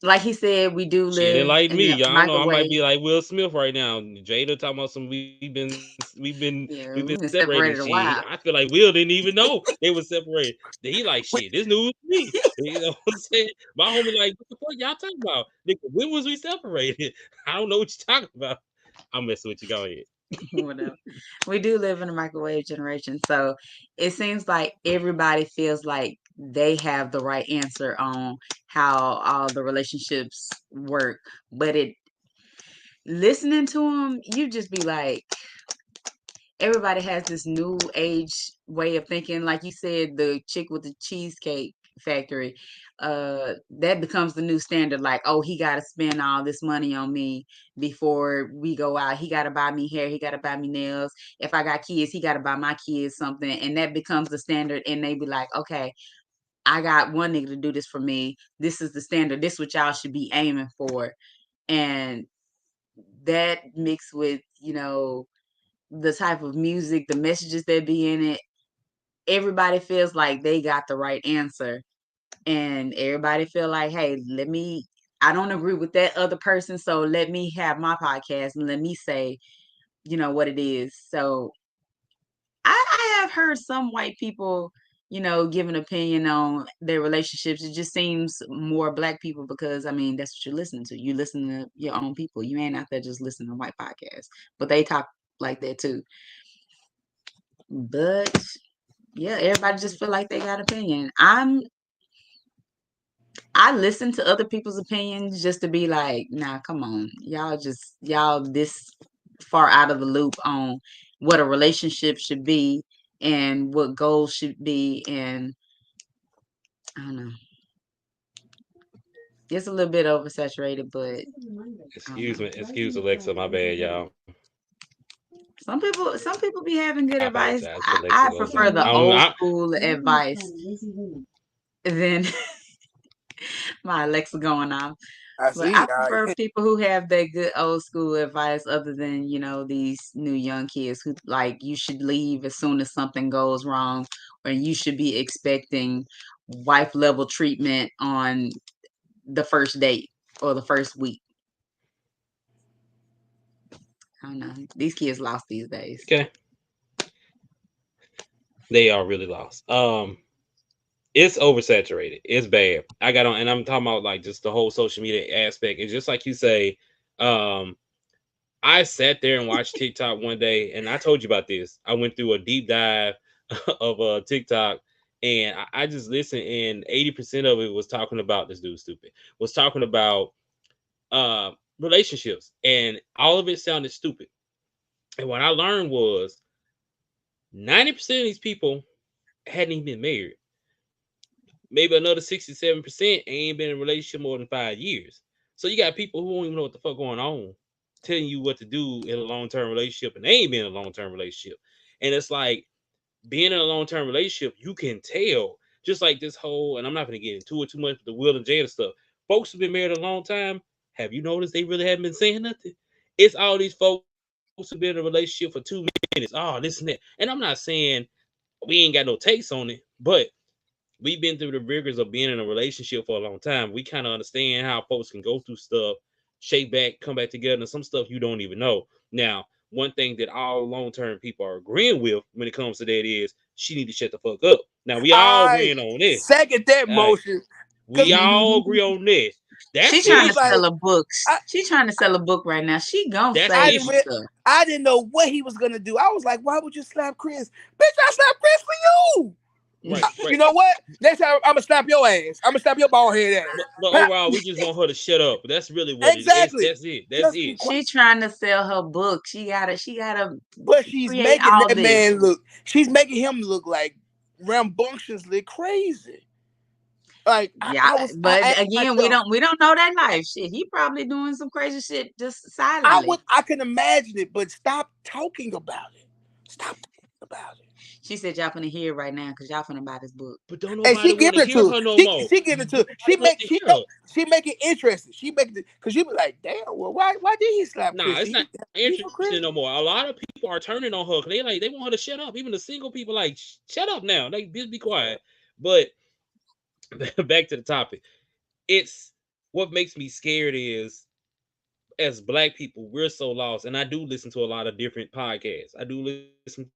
like he said, we do Shit, live enlighten in me. the Y'all know I might microwave. be like Will Smith right now. Jada talking about some we've Yeah, been we've been separated. separated a Shit, while. I feel like Will didn't even know they were separated. Then he like shit. This news to me. You know what I'm saying? My homie like, what the fuck y'all talking about? Nigga, when was we separated? I don't know what you're talking about. I'm messing with you. Go ahead. Whatever. We do live in a microwave generation, so it seems like everybody feels like they have the right answer on how all the relationships work. But it listening to them, you just be like, everybody has this new age way of thinking. Like you said, the chick with the cheesecake factory, that becomes the new standard. Like, oh, he got to spend all this money on me before we go out. He got to buy me hair. He got to buy me nails. If I got kids, he got to buy my kids something. And that becomes the standard. And they be like, okay, I got one nigga to do this for me. This is the standard. This is what y'all should be aiming for. And that mixed with, the type of music, the messages that be in it, everybody feels like they got the right answer. And everybody feel like, hey, I don't agree with that other person, so let me have my podcast and let me say, what it is. So I have heard some white people, give an opinion on their relationships. It just seems more black people because I mean that's what you're listening to. You listen to your own people. You ain't out there just listening to white podcasts. But they talk like that too. But yeah, everybody just feel like they got opinion. I listen to other people's opinions just to be like, nah, come on. Y'all this far out of the loop on what a relationship should be and what goals should be, and I don't know. It's a little bit oversaturated, but I don't Excuse know. me. Excuse Alexa. My bad, y'all. Some people be having good I advice. apologize for Alexa I going prefer off. the old school advice than my Alexa going off. I But see. I prefer people who have that good old school advice other than, these new young kids who like you should leave as soon as something goes wrong or you should be expecting wife level treatment on the first date or the first week. I don't know. These kids lost these days. Okay, they are really lost. It's oversaturated. It's bad. I got on, and I'm talking about like just the whole social media aspect. It's just like you say. Um, I sat there and watched TikTok one day, and I told you about this. I went through a deep dive of TikTok, and I just listened, and 80% of it was talking about this dude stupid. Was talking about uh relationships, and all of it sounded stupid. And what I learned was 90% of these people hadn't even been married. Maybe another 67% ain't been in a relationship more than 5 years. So you got people who don't even know what the fuck going on, telling you what to do in a long term relationship, and they ain't been in a long term relationship. And it's like being in a long term relationship, you can tell. Just like this whole, and I'm not gonna get into it too much, but the Will and Jada stuff. Folks who've been married a long time, have you noticed they really haven't been saying nothing? It's all these folks who've been in a relationship for 2 minutes. Oh, this and that. And I'm not saying we ain't got no takes on it, but we've been through the rigors of being in a relationship for a long time. We kind of understand how folks can go through stuff, shake back, come back together, and some stuff you don't even know. Now, one thing that all long-term people are agreeing with when it comes to that is she need to shut the fuck up. Now we all I agreeing on this. second that All right. motion because We all agree on this. She That's the trying to he's issue. like, sell a book. I, She trying to sell a book right now. She gonna That's say the I some issue. didn't, stuff. I didn't know what he was gonna do. I was like, why would you slap Chris? Bitch, I slapped Chris for you. Right, You right. know what? Next time I'm gonna slap your ass. I'm gonna slap your bald head ass. But Pop. overall, we just want her to shut up. That's really what it is. Exactly. That's it. That's Just be it. quiet. She trying to sell her book. She gotta But she's create making all that this. man look. She's making him look like rambunctiously crazy. Like Yeah, I but asked again, we myself, don't know that life. Shit, he probably doing some crazy shit just I silently. I can imagine it, but stop talking about it. Stop talking about it. She said y'all finna hear it right now because y'all finna buy this book. But don't And nobody she want give to it hear to her no she more. she give it to Nobody want to hear her. she make it interesting. She make it because you be like, damn, well, why did he slap Nah, it's Chrissy? not He for interesting Chris? no more. A lot of people are turning on her because they want her to shut up. Even the single people like, shut up now. Like, just be quiet. But back to the topic. It's what makes me scared is as black people, we're so lost. And I do listen to a lot of different podcasts. I do listen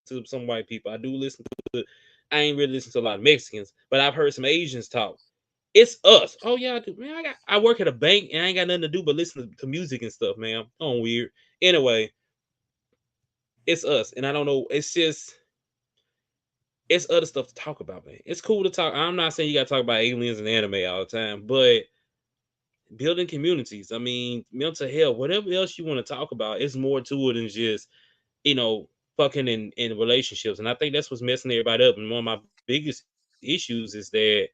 to some white people. I do listen to I ain't really listen to a lot of Mexicans, but I've heard some Asians talk. It's us. Oh yeah, I do. Man, I work at a bank and I ain't got nothing to do but listen to music and stuff, man. I'm weird. Anyway, it's us. And I don't know. It's other stuff to talk about, man. It's cool to talk. I'm not saying you gotta talk about aliens and anime all the time, but building communities. I mean, mental health, whatever else you want to talk about, it's more to it than just, you know, fucking in relationships. And I think that's what's messing everybody up. And one of my biggest issues is that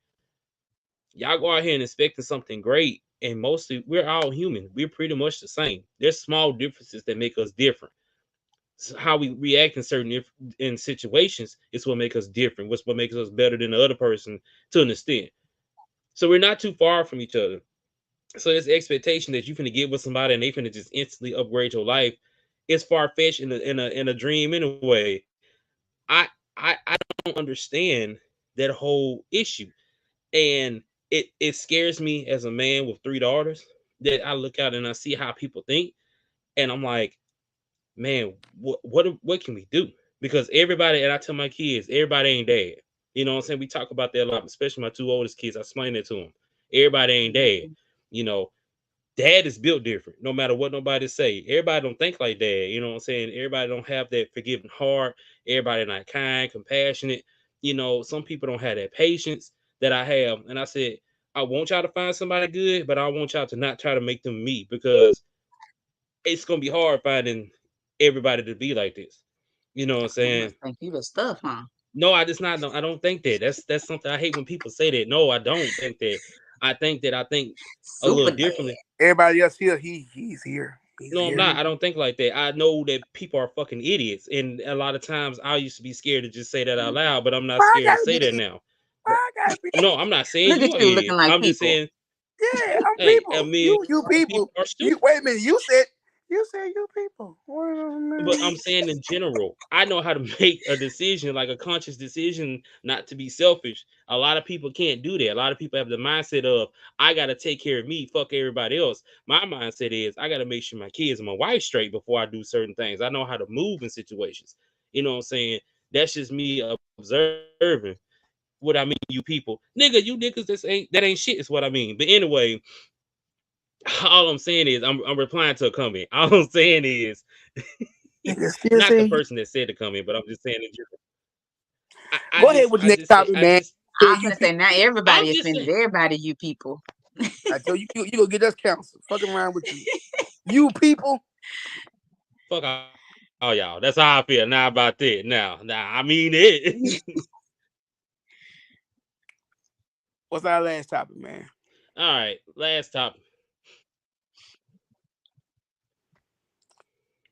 y'all go out here and expecting something great, and mostly we're all human. We're pretty much the same. There's small differences that make us different. How we react in certain in situations is what makes us different. What's what makes us better than the other person to an extent. So we're not too far from each other. So this expectation that you finna get with somebody and they finna just instantly upgrade your life is far fetched in a dream anyway. I I don't understand that whole issue, and it scares me as a man with three daughters that I look out and I see how people think, and I'm like, man, what can we do? Because everybody, and I tell my kids, everybody ain't dad. You know what I'm saying? We talk about that a lot, especially my two oldest kids. I explain it to them. Everybody ain't dad. Mhm. You know, dad is built different, no matter what nobody say. Everybody don't think like dad. You know what I'm saying? Everybody don't have that forgiving heart. Everybody not kind, compassionate. You know, some people don't have that patience that I have. And I said, I want y'all to find somebody good, but I want y'all to not try to make them me, because it's gonna be hard finding everybody to be like this. You know what I'm You must saying? think you the stuff, huh? No, I just not. I don't think that. That's something I hate when people say that. No, I don't think that. I think a little Super dad. differently. Everybody else here, he's here. He's No, I'm here. not. I don't think like that. I know that people are fucking idiots, and a lot of times I used to be scared to just say that out loud, but I'm not Why I scared to gotta say that be? now. Why I gotta be? No, I'm not saying Look you at are an you looking idiot. like I'm just people. saying, Yeah, I'm hey, I people. mean, You some people people. are You stupid. wait a minute. You said you people. But I'm saying in general, I know how to make a decision, like a conscious decision, not to be selfish. A lot of people can't do that. A lot of people have the mindset of, I gotta take care of me, fuck everybody else. My mindset is, I gotta make sure my kids and my wife straight before I do certain things. I know how to move in situations. You know what I'm saying? That's just me observing what I mean, you people. Nigga, you niggas that ain't shit is what I mean. But anyway, all I'm saying is I'm replying to a comment. All I'm saying is Nigga still not the saying. person that said the comment, but I'm just saying in general. Go ahead with the next topic, I man. just Say I'm you gonna say people. not I'm everybody just offended. saying. Everybody, you people. I tell you, you gonna get us counseled. Fucking around with you. You people. Fuck all y'all. That's how I feel now about that. Now I mean it. What's our last topic, man? All right, last topic.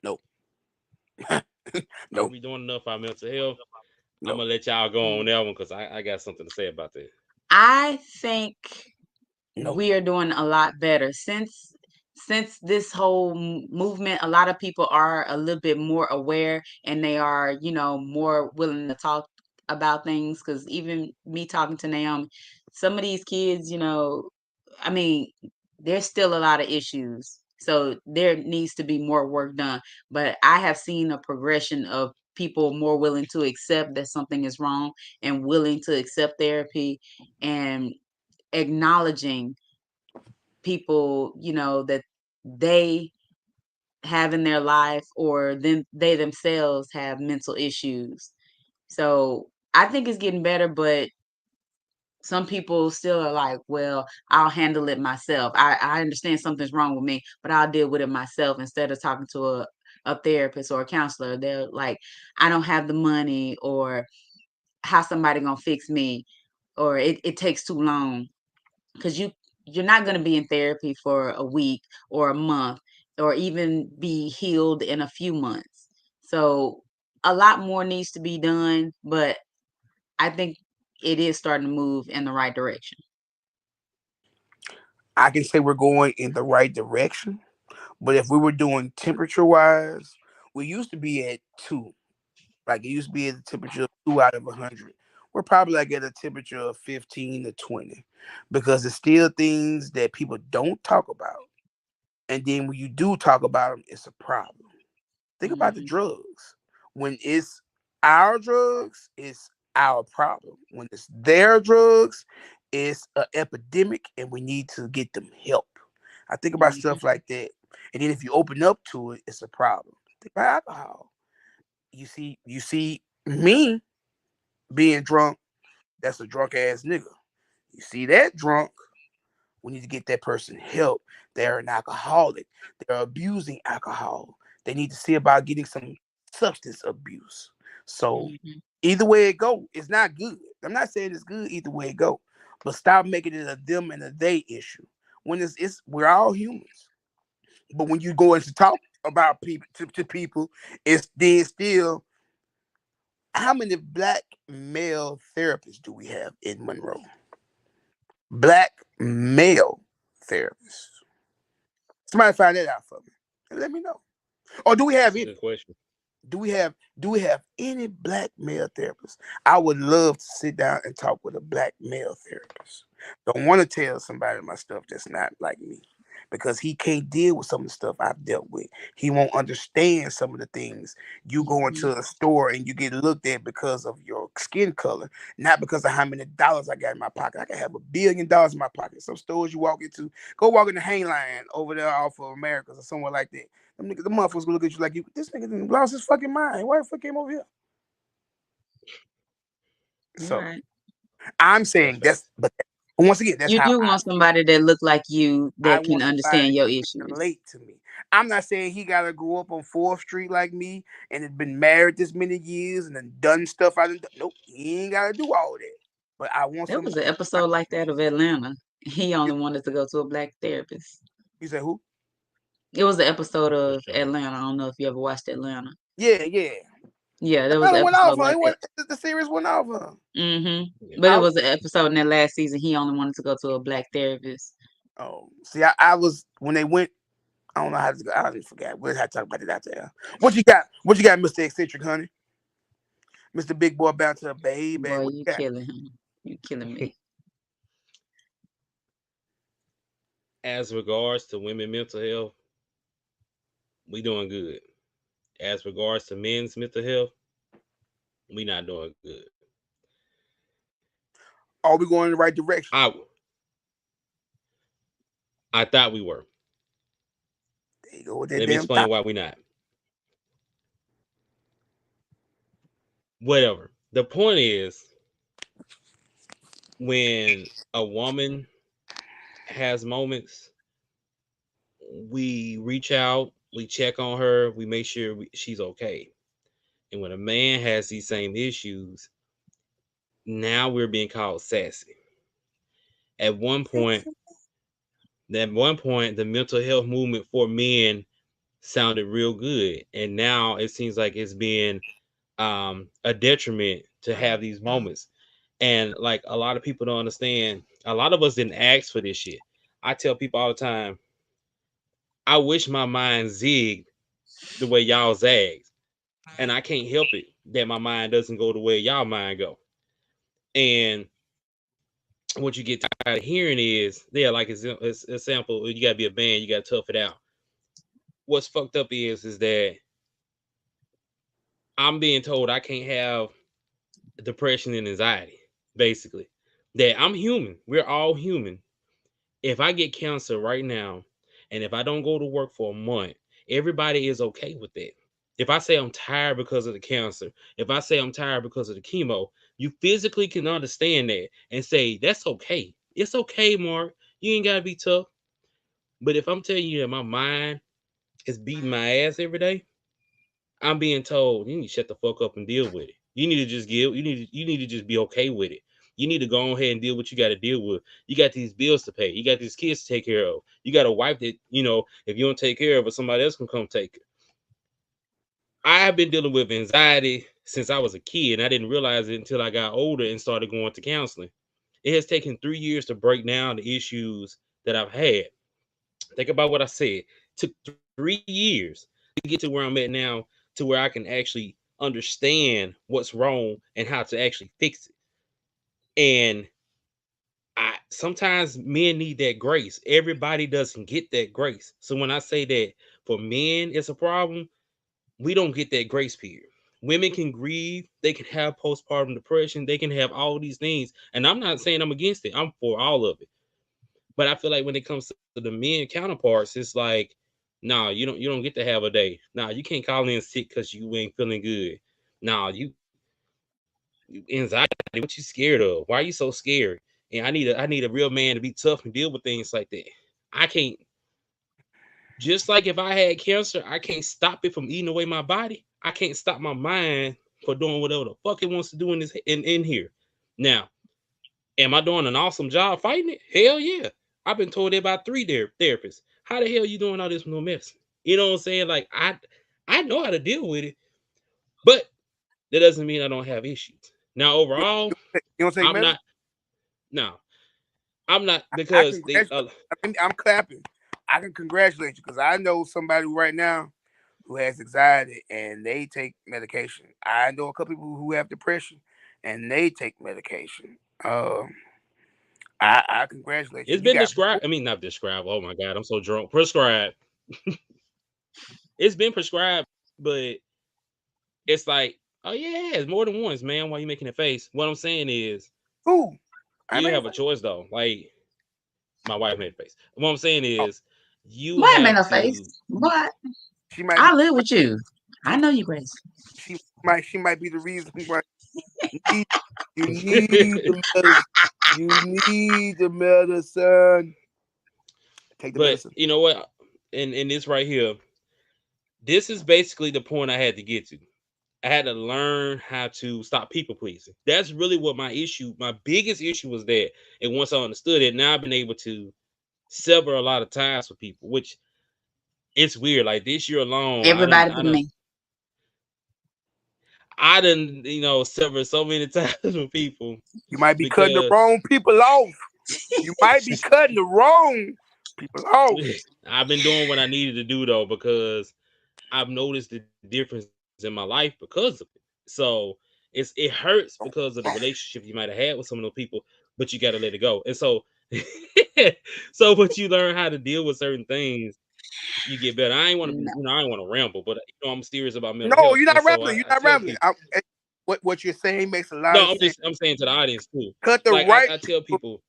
No, Are no, we doing enough on mental health? I'm no, gonna let y'all go on that one because I got something to say about that. I think no. we are doing a lot better since this whole movement. A lot of people are a little bit more aware, and they are, more willing to talk about things. Because even me talking to Naomi, some of these kids, I mean, there's still a lot of issues, so there needs to be more work done. But I have seen a progression of people more willing to accept that something is wrong, and willing to accept therapy, and acknowledging people, that they have in their life, or they themselves have mental issues. So I think it's getting better, but some people still are like, well, I'll handle it myself. I understand something's wrong with me, but I'll deal with it myself instead of talking to a therapist or a counselor. They're like, I don't have the money, or how somebody gonna fix me. or it takes too long because you're not going to be in therapy for a week or a month or even be healed in a few months. So a lot more needs to be done, but I think it is starting to move in the right direction. I can say we're going in the right direction, but if we were doing temperature wise, we used to be at 2. Like it used to be at a temperature of 2 out of 100. We're probably like at a temperature of 15 to 20 because there's still things that people don't talk about. And then when you do talk about them, it's a problem. Think about the Hmm. drugs. When it's our drugs, it's our problem. When it's their drugs, it's an epidemic and we need to get them help. I think about Hmm. stuff like that. And then if you open up to it, it's a problem. Think about alcohol. You see me being drunk, that's a drunk ass nigga. You see that drunk, we need to get that person help. They're an alcoholic. They're abusing alcohol. They need to see about getting some substance abuse. So Hmm. either way it go, it's not good. I'm not saying it's good either way it go, but stop making it a them and a they issue. When it's we're all humans. But when you go into talk about people to people, it's then still how many black male therapists do we have in Monroe? Black male therapists. Somebody find that out for me and let me know. Or do we have That's a any? good question. Do we have any black male therapists? I would love to sit down and talk with a black male therapist. Don't want to tell somebody my stuff that's not like me because he can't deal with some of the stuff I've dealt with. He won't understand some of the things. You go Hmm. into a store and you get looked at because of your skin color, not because of how many dollars I got in my pocket. I can have $1 billion in my pocket. Some stores you walk into, go walk in the Hang Line over there off of Americas or somewhere like that. Them niggas, the motherfuckers gonna look at you like you. This nigga done lost his fucking mind. Why the fuck came over here? You're So right. I'm That's saying that's, facts. but once again, that's You how do I want feel. somebody that look like you I that can want somebody understand that your can issues. relate to me. I'm not saying he gotta grow up on 4th Street like me and has been married this many years and then done stuff I done done. Nope, he ain't gotta do all that. But I want There somebody. was an episode like that of Atlanta. He only wanted to go to a black therapist. You say who? It was the episode For of sure. Atlanta. I don't know if you ever watched Atlanta. Yeah, yeah. Yeah, there was Atlanta an went off, episode huh? like He that. went, the series went off, huh? But it Yeah. I was an episode in that last season. He only wanted to go to a black therapist. oh see, I was when they went. I don't know how to go. I don't even forget. We'll have to talk about it after there. What you got? What you got, Mr. Eccentric, honey? Mr. Big Boy Bouncer, baby. Boy, What you you got? killing him. You killing me. As regards to women mental health, we doing good. As regards to men's mental health, we not doing good. Are we going in the right direction? I I thought we were. There you go with that Let me damn explain thought. why we not. Whatever. The point is, when a woman has moments, we reach out, we check on her, we make sure she's okay. And when a man has these same issues, now we're being called sassy. At one point, the mental health movement for men sounded real good, and now it seems like it's being a detriment to have these moments. And like a lot of people don't understand, a lot of us didn't ask for this shit. I tell people all the time, I wish my mind zigged the way y'all zags, and I can't help it that my mind doesn't go the way y'all mind go. And what you get tired of hearing is, yeah, like it's a sample. You gotta be a man, you gotta tough it out. What's fucked up is that I'm being told I can't have depression and anxiety, basically. That I'm human. We're all human. If I get cancer right now, and if I don't go to work for a month, everybody is okay with that. If I say I'm tired because of the cancer, if I say I'm tired because of the chemo, you physically can understand that and say, that's okay. It's okay, Mark. You ain't gotta be tough. But if I'm telling you that my mind is beating my ass every day, I'm being told you need to shut the fuck up and deal with it. You need to just give. You need to just be okay with it. You need to go ahead and deal with what you got to deal with. You got these bills to pay. You got these kids to take care of. You got a wife that, if you don't take care of it, somebody else can come take it. I have been dealing with anxiety since I was a kid, and I didn't realize it until I got older and started going to counseling. It has taken 3 years to break down the issues that I've had. Think about what I said. It took 3 years to get to where I'm at now, to where I can actually understand what's wrong and how to actually fix it. And I sometimes men need that grace. Everybody doesn't get that grace. So when I say that for men it's a problem, we don't get that grace period. Women can grieve, they can have postpartum depression, they can have all these things. And I'm not saying I'm against it. I'm for all of it. But I feel like when it comes to the men counterparts, it's like, nah, you don't get to have a day. Nah, you can't call in sick because you ain't feeling good. Nah, you anxiety. What you scared of? Why are you so scared? And I need a real man to be tough and deal with things like that. I can't, just like if I had cancer, I can't stop it from eating away my body. I can't stop my mind for doing whatever the fuck it wants to do in here. Now, am I doing an awesome job fighting it? Hell yeah. I've been told that by three therapists. How the hell you doing all this with no medicine? You know what I'm saying? Like I know how to deal with it, but that doesn't mean I don't have issues. Now overall, You don't take I'm medicine? not. No, I'm not, I because they. congratulate. I'm clapping. I can congratulate you because I know somebody right now who has anxiety and they take medication. I know a couple people who have depression and they take medication. I congratulate you. It's You been got described. I mean, not described. Oh my god, I'm so drunk. Prescribed. It's been prescribed, but it's like, oh yeah, it's more than once, man. Why you making a face? What I'm saying is, who? I you made a have a face. choice though. Like my wife made a face. What I'm saying Oh, is, you Boy, ain't have no face. to. What? she might be. I live with you. I know you, Grace. She might be the reason why you need, you need the medicine. You need the medicine. Take the But medicine. you know what? In this right here, this is basically the point I had to get to. I had to learn how to stop people pleasing. That's really what my biggest issue was that. And once I understood it, now I've been able to sever a lot of ties with people, which it's weird. Like this year alone, Everybody but me. I done, severed so many ties with people You might be cutting the because wrong people off. You might be cutting the wrong people off. I've been doing what I needed to do though, because I've noticed the difference in my life because of it. So it hurts because of the relationship you might have had with some of those people, but you got to let it go. And so, so once you learn how to deal with certain things, you get better. I ain't want to be, No. I ain't want to ramble, but I'm serious about mental No, health, you're and not so rambling. You're I not tell rambling. people, What you're saying makes a lot no, of sense. I'm saying to the audience too. Cut the Like right I tell people. people,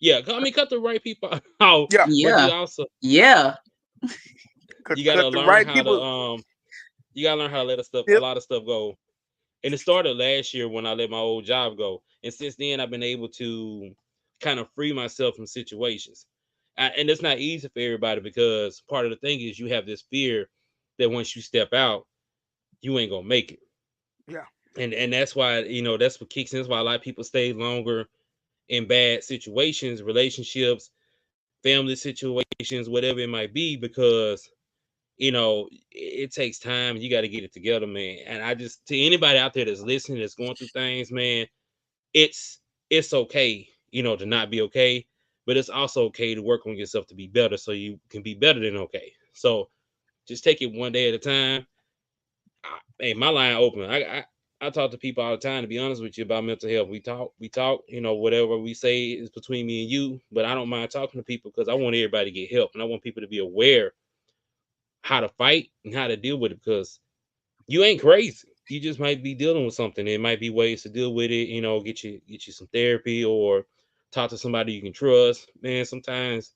yeah, I mean, cut the right people out, Yeah, but Yeah. you also Yeah. you cut gotta the learn right how to people. let a Yep. lot of stuff go. And it started last year when I let my old job go, and since then I've been able to kind of free myself from situations. And it's not easy for everybody, because part of the thing is you have this fear that once you step out, you ain't gonna make it. Yeah. And that's why, that's what kicks in. That's why a lot of people stay longer in bad situations, relationships, family situations, whatever it might be, because it takes time. You got to get it together, man. And I just, to anybody out there that's listening, that's going through things, man, it's it's okay, to not be okay, but it's also okay to work on yourself to be better, so you can be better than okay. So just take it one day at a time. Hey, my line open. I talk to people all the time, to be honest with you, about mental health. We talk, whatever we say is between me and you, but I don't mind talking to people because I want everybody to get help, and I want people to be aware how to fight and how to deal with it, because you ain't crazy. You just might be dealing with something. It might be ways to deal with it, get you some therapy, or talk to somebody you can trust. Man, sometimes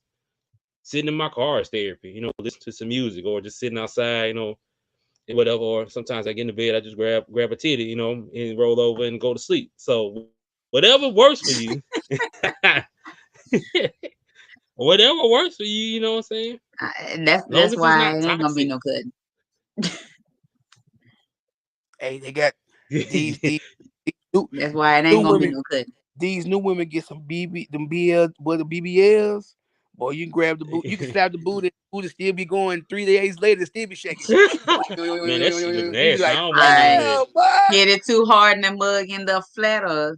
sitting in my car is therapy, listen to some music, or just sitting outside, and whatever. Or sometimes I get in the bed, I just grab a titty, and roll over and go to sleep. So whatever works for you, whatever works for you, you know what I'm saying? Long That's as it's why not it ain't gonna be toxic. no good. Hey, they got these New, That's why it new ain't gonna be women, no cutting. these new women get some them BL, what the BBLs. Boy, you can grab the boot, you can slap the boot, and the boot will still be going 3 days later, still be shaking. Like, Man, that shit look you be nasty. I like, don't want none of Right. that. damn, boy. Hit it too hard and the mug end up flat or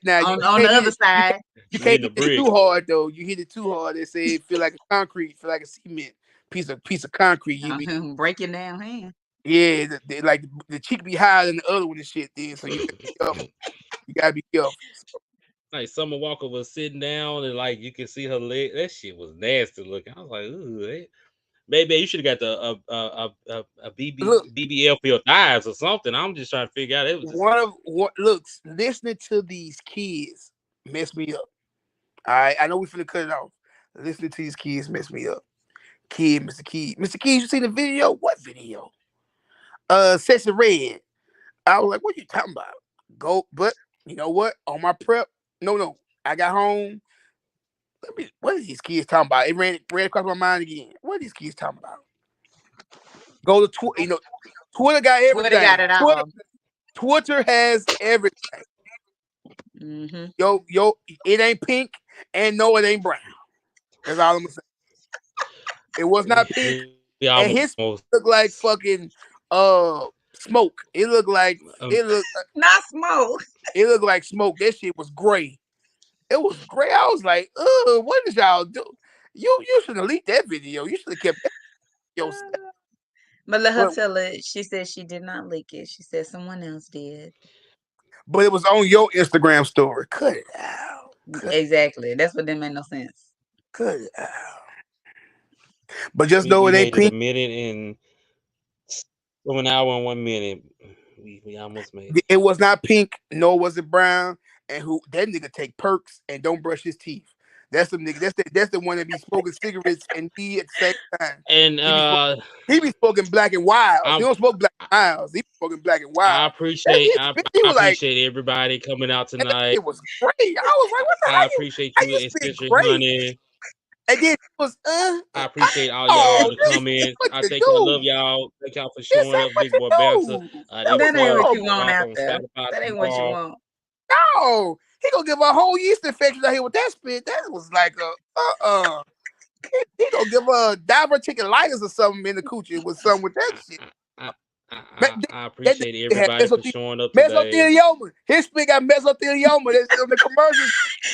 Now you on the can't hit other it. side. You can't Hitting a hit it brick. too hard though. You hit it too hard, they say it feel like a concrete, feel like a cement piece of concrete. You be Break your damn hand. yeah, like the cheek be higher than the other one and shit. Then so you gotta be careful. You gotta be careful. Like Summer Walker was sitting down and like you could see her leg. That shit was nasty looking. I was like, ooh, baby, you should have got the Look, BBL for your thighs or something. I'm just trying to figure out. It was just one of what looks listening to these kids mess me up. All right, I know we finna cut it off. Listening to these kids mess me up. Mr. Kid, you seen the video? What video? Session Red. I was like, what you talking about? Go, but you know what? On my prep, no. I got home. What are these kids talking about? It ran across my mind again. What are these kids talking about? Go to Twitter. Twitter got Twitter got everything. it Twitter, all. Twitter has everything. Mm-hmm. It ain't pink, and no, it ain't brown. That's all I'm gonna say. It was not pink, we and his almost looked like fucking smoke. Not smoke. It looked like smoke. That shit was gray. It was gray. I was like, what did y'all do? You should have leaked that video. You should have kept that yourself. But let her But, tell it. She said she did not leak it. She said someone else did. but it was on your Instagram story. Cut it out. Exactly. That's what didn't make no sense. Cut it out. But just we know it ain't made it a pink. minute and from an hour and 1 minute. We almost made it. It was not pink, nor was it brown. And who that nigga take perks and don't brush his teeth. That's the nigga. That's the one that be smoking cigarettes and weed at the same time. And He be smoking black and wilds. He I'm don't smoke black and wilds. He be smoking black and I wild. That appreciate his I, he I was like, appreciate everybody coming out and that tonight. shit was great. I was like, what the I appreciate how you, you spit especially great? honey. And then it was I appreciate all y'all oh, in the this ain't comments. what I you thank you. I love do. y'all. Thank y'all for This showing ain't up. what Big you Boy Banter. do. They That was That ain't what plug you want horrible. drop out on there. Spotify That ain't what you tomorrow. want. No, he gonna give a whole yeast infection out here with that spit. That was like a He gonna give her diverticulitis or something in the coochie with something with that shit. I, That, I that appreciate nigga had everybody for showing up today. mesothelioma. His spit got mesothelioma. That's on the commercials.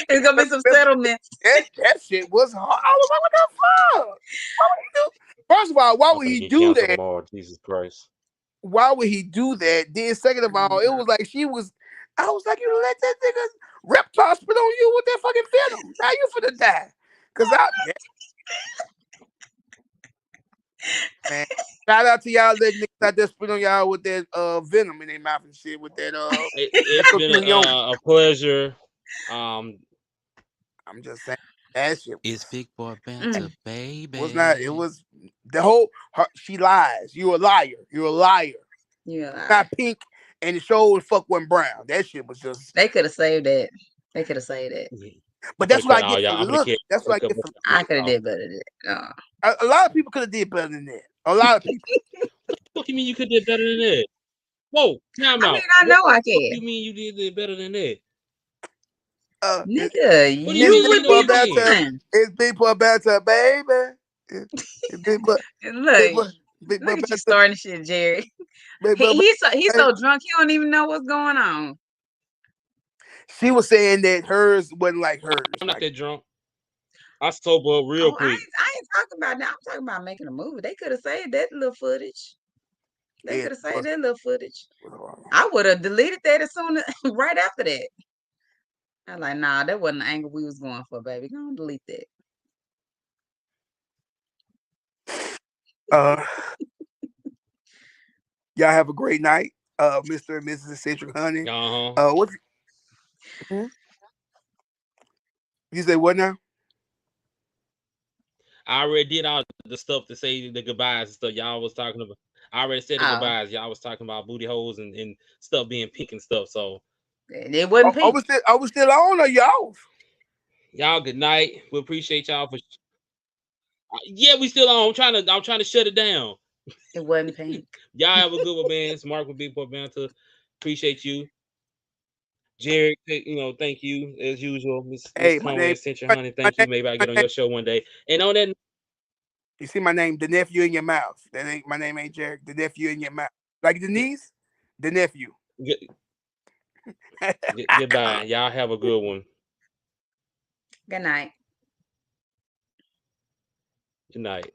It's gonna be some settlements. That shit was hard. I was like, what the fuck? Why would he do? First of all, why I'm would gonna he get do canceled that? tomorrow. Jesus Christ. Why would he do that? Then second of all, it was like she was. I was like, you let that nigga reptile spit on you with that fucking venom. Now you finna die. Cause man, shout out to y'all letting niggas out there spit on y'all with that venom in their mouth and shit with It's been mesothelioma. a pleasure. Um, I'm just saying that shit It's Big Boy Mm. Banter, was not. It baby. was the whole. She lies. You a liar. You're a liar. Yeah, Not pink, and the show the fuck wasn't brown. That shit was just. they could have saved that. They could have saved that. I'm But gonna that's what cut I all get for y'all. I'm gonna looking. That's what I cut get both for. I y'all could have off. did better than that. A lot of people could have did better than that. A lot of people. What you mean you could do better than that? Whoa, time I mean, out. I know I What can. you mean you did better than that? It's, Nigga, What do you you mean? it's You would know people what be I mean? better. fine. It's people better, baby. It's people, And look, people, people look at you better, starting shit, Jerry. people He's better. so drunk he don't even know what's going on. She was saying that hers wasn't like hers. I'm not Like that drunk. I sober up real Oh, quick. I ain't talking about that. I'm talking about making a movie. They could have saved that little footage. They yeah, could have saved that little footage. was- I would have deleted that as soon as right after that. I was like, nah, that wasn't the angle we was going for, baby. Go on, delete that. uh, y'all have a great night, Mr. and Mrs. Eccentric Honey. Uh huh. What you say? What now? I already did all the stuff to say the goodbyes and stuff y'all was talking about. I already said the Oh, goodbyes. Y'all was talking about booty holes and stuff being pink and stuff. So it wasn't pink. I was still on or you off? y'all good night. We appreciate y'all for. Yeah, we still on. I'm trying to shut it down. It wasn't pink. Y'all have a good one, man. It's Mark with Big Boy Banter. Appreciate you. Jared, thank you as usual, Miss Hey, my Conway name, Ascension my, Honey. my Thank name, you. Maybe I'll my get on name. your show one day. And on that, You see my name, the nephew in your mouth. That ain't my name. Ain't Jared. The nephew in your mouth. Like the niece, the nephew. goodbye. Y'all have a good one. Good night. Good night.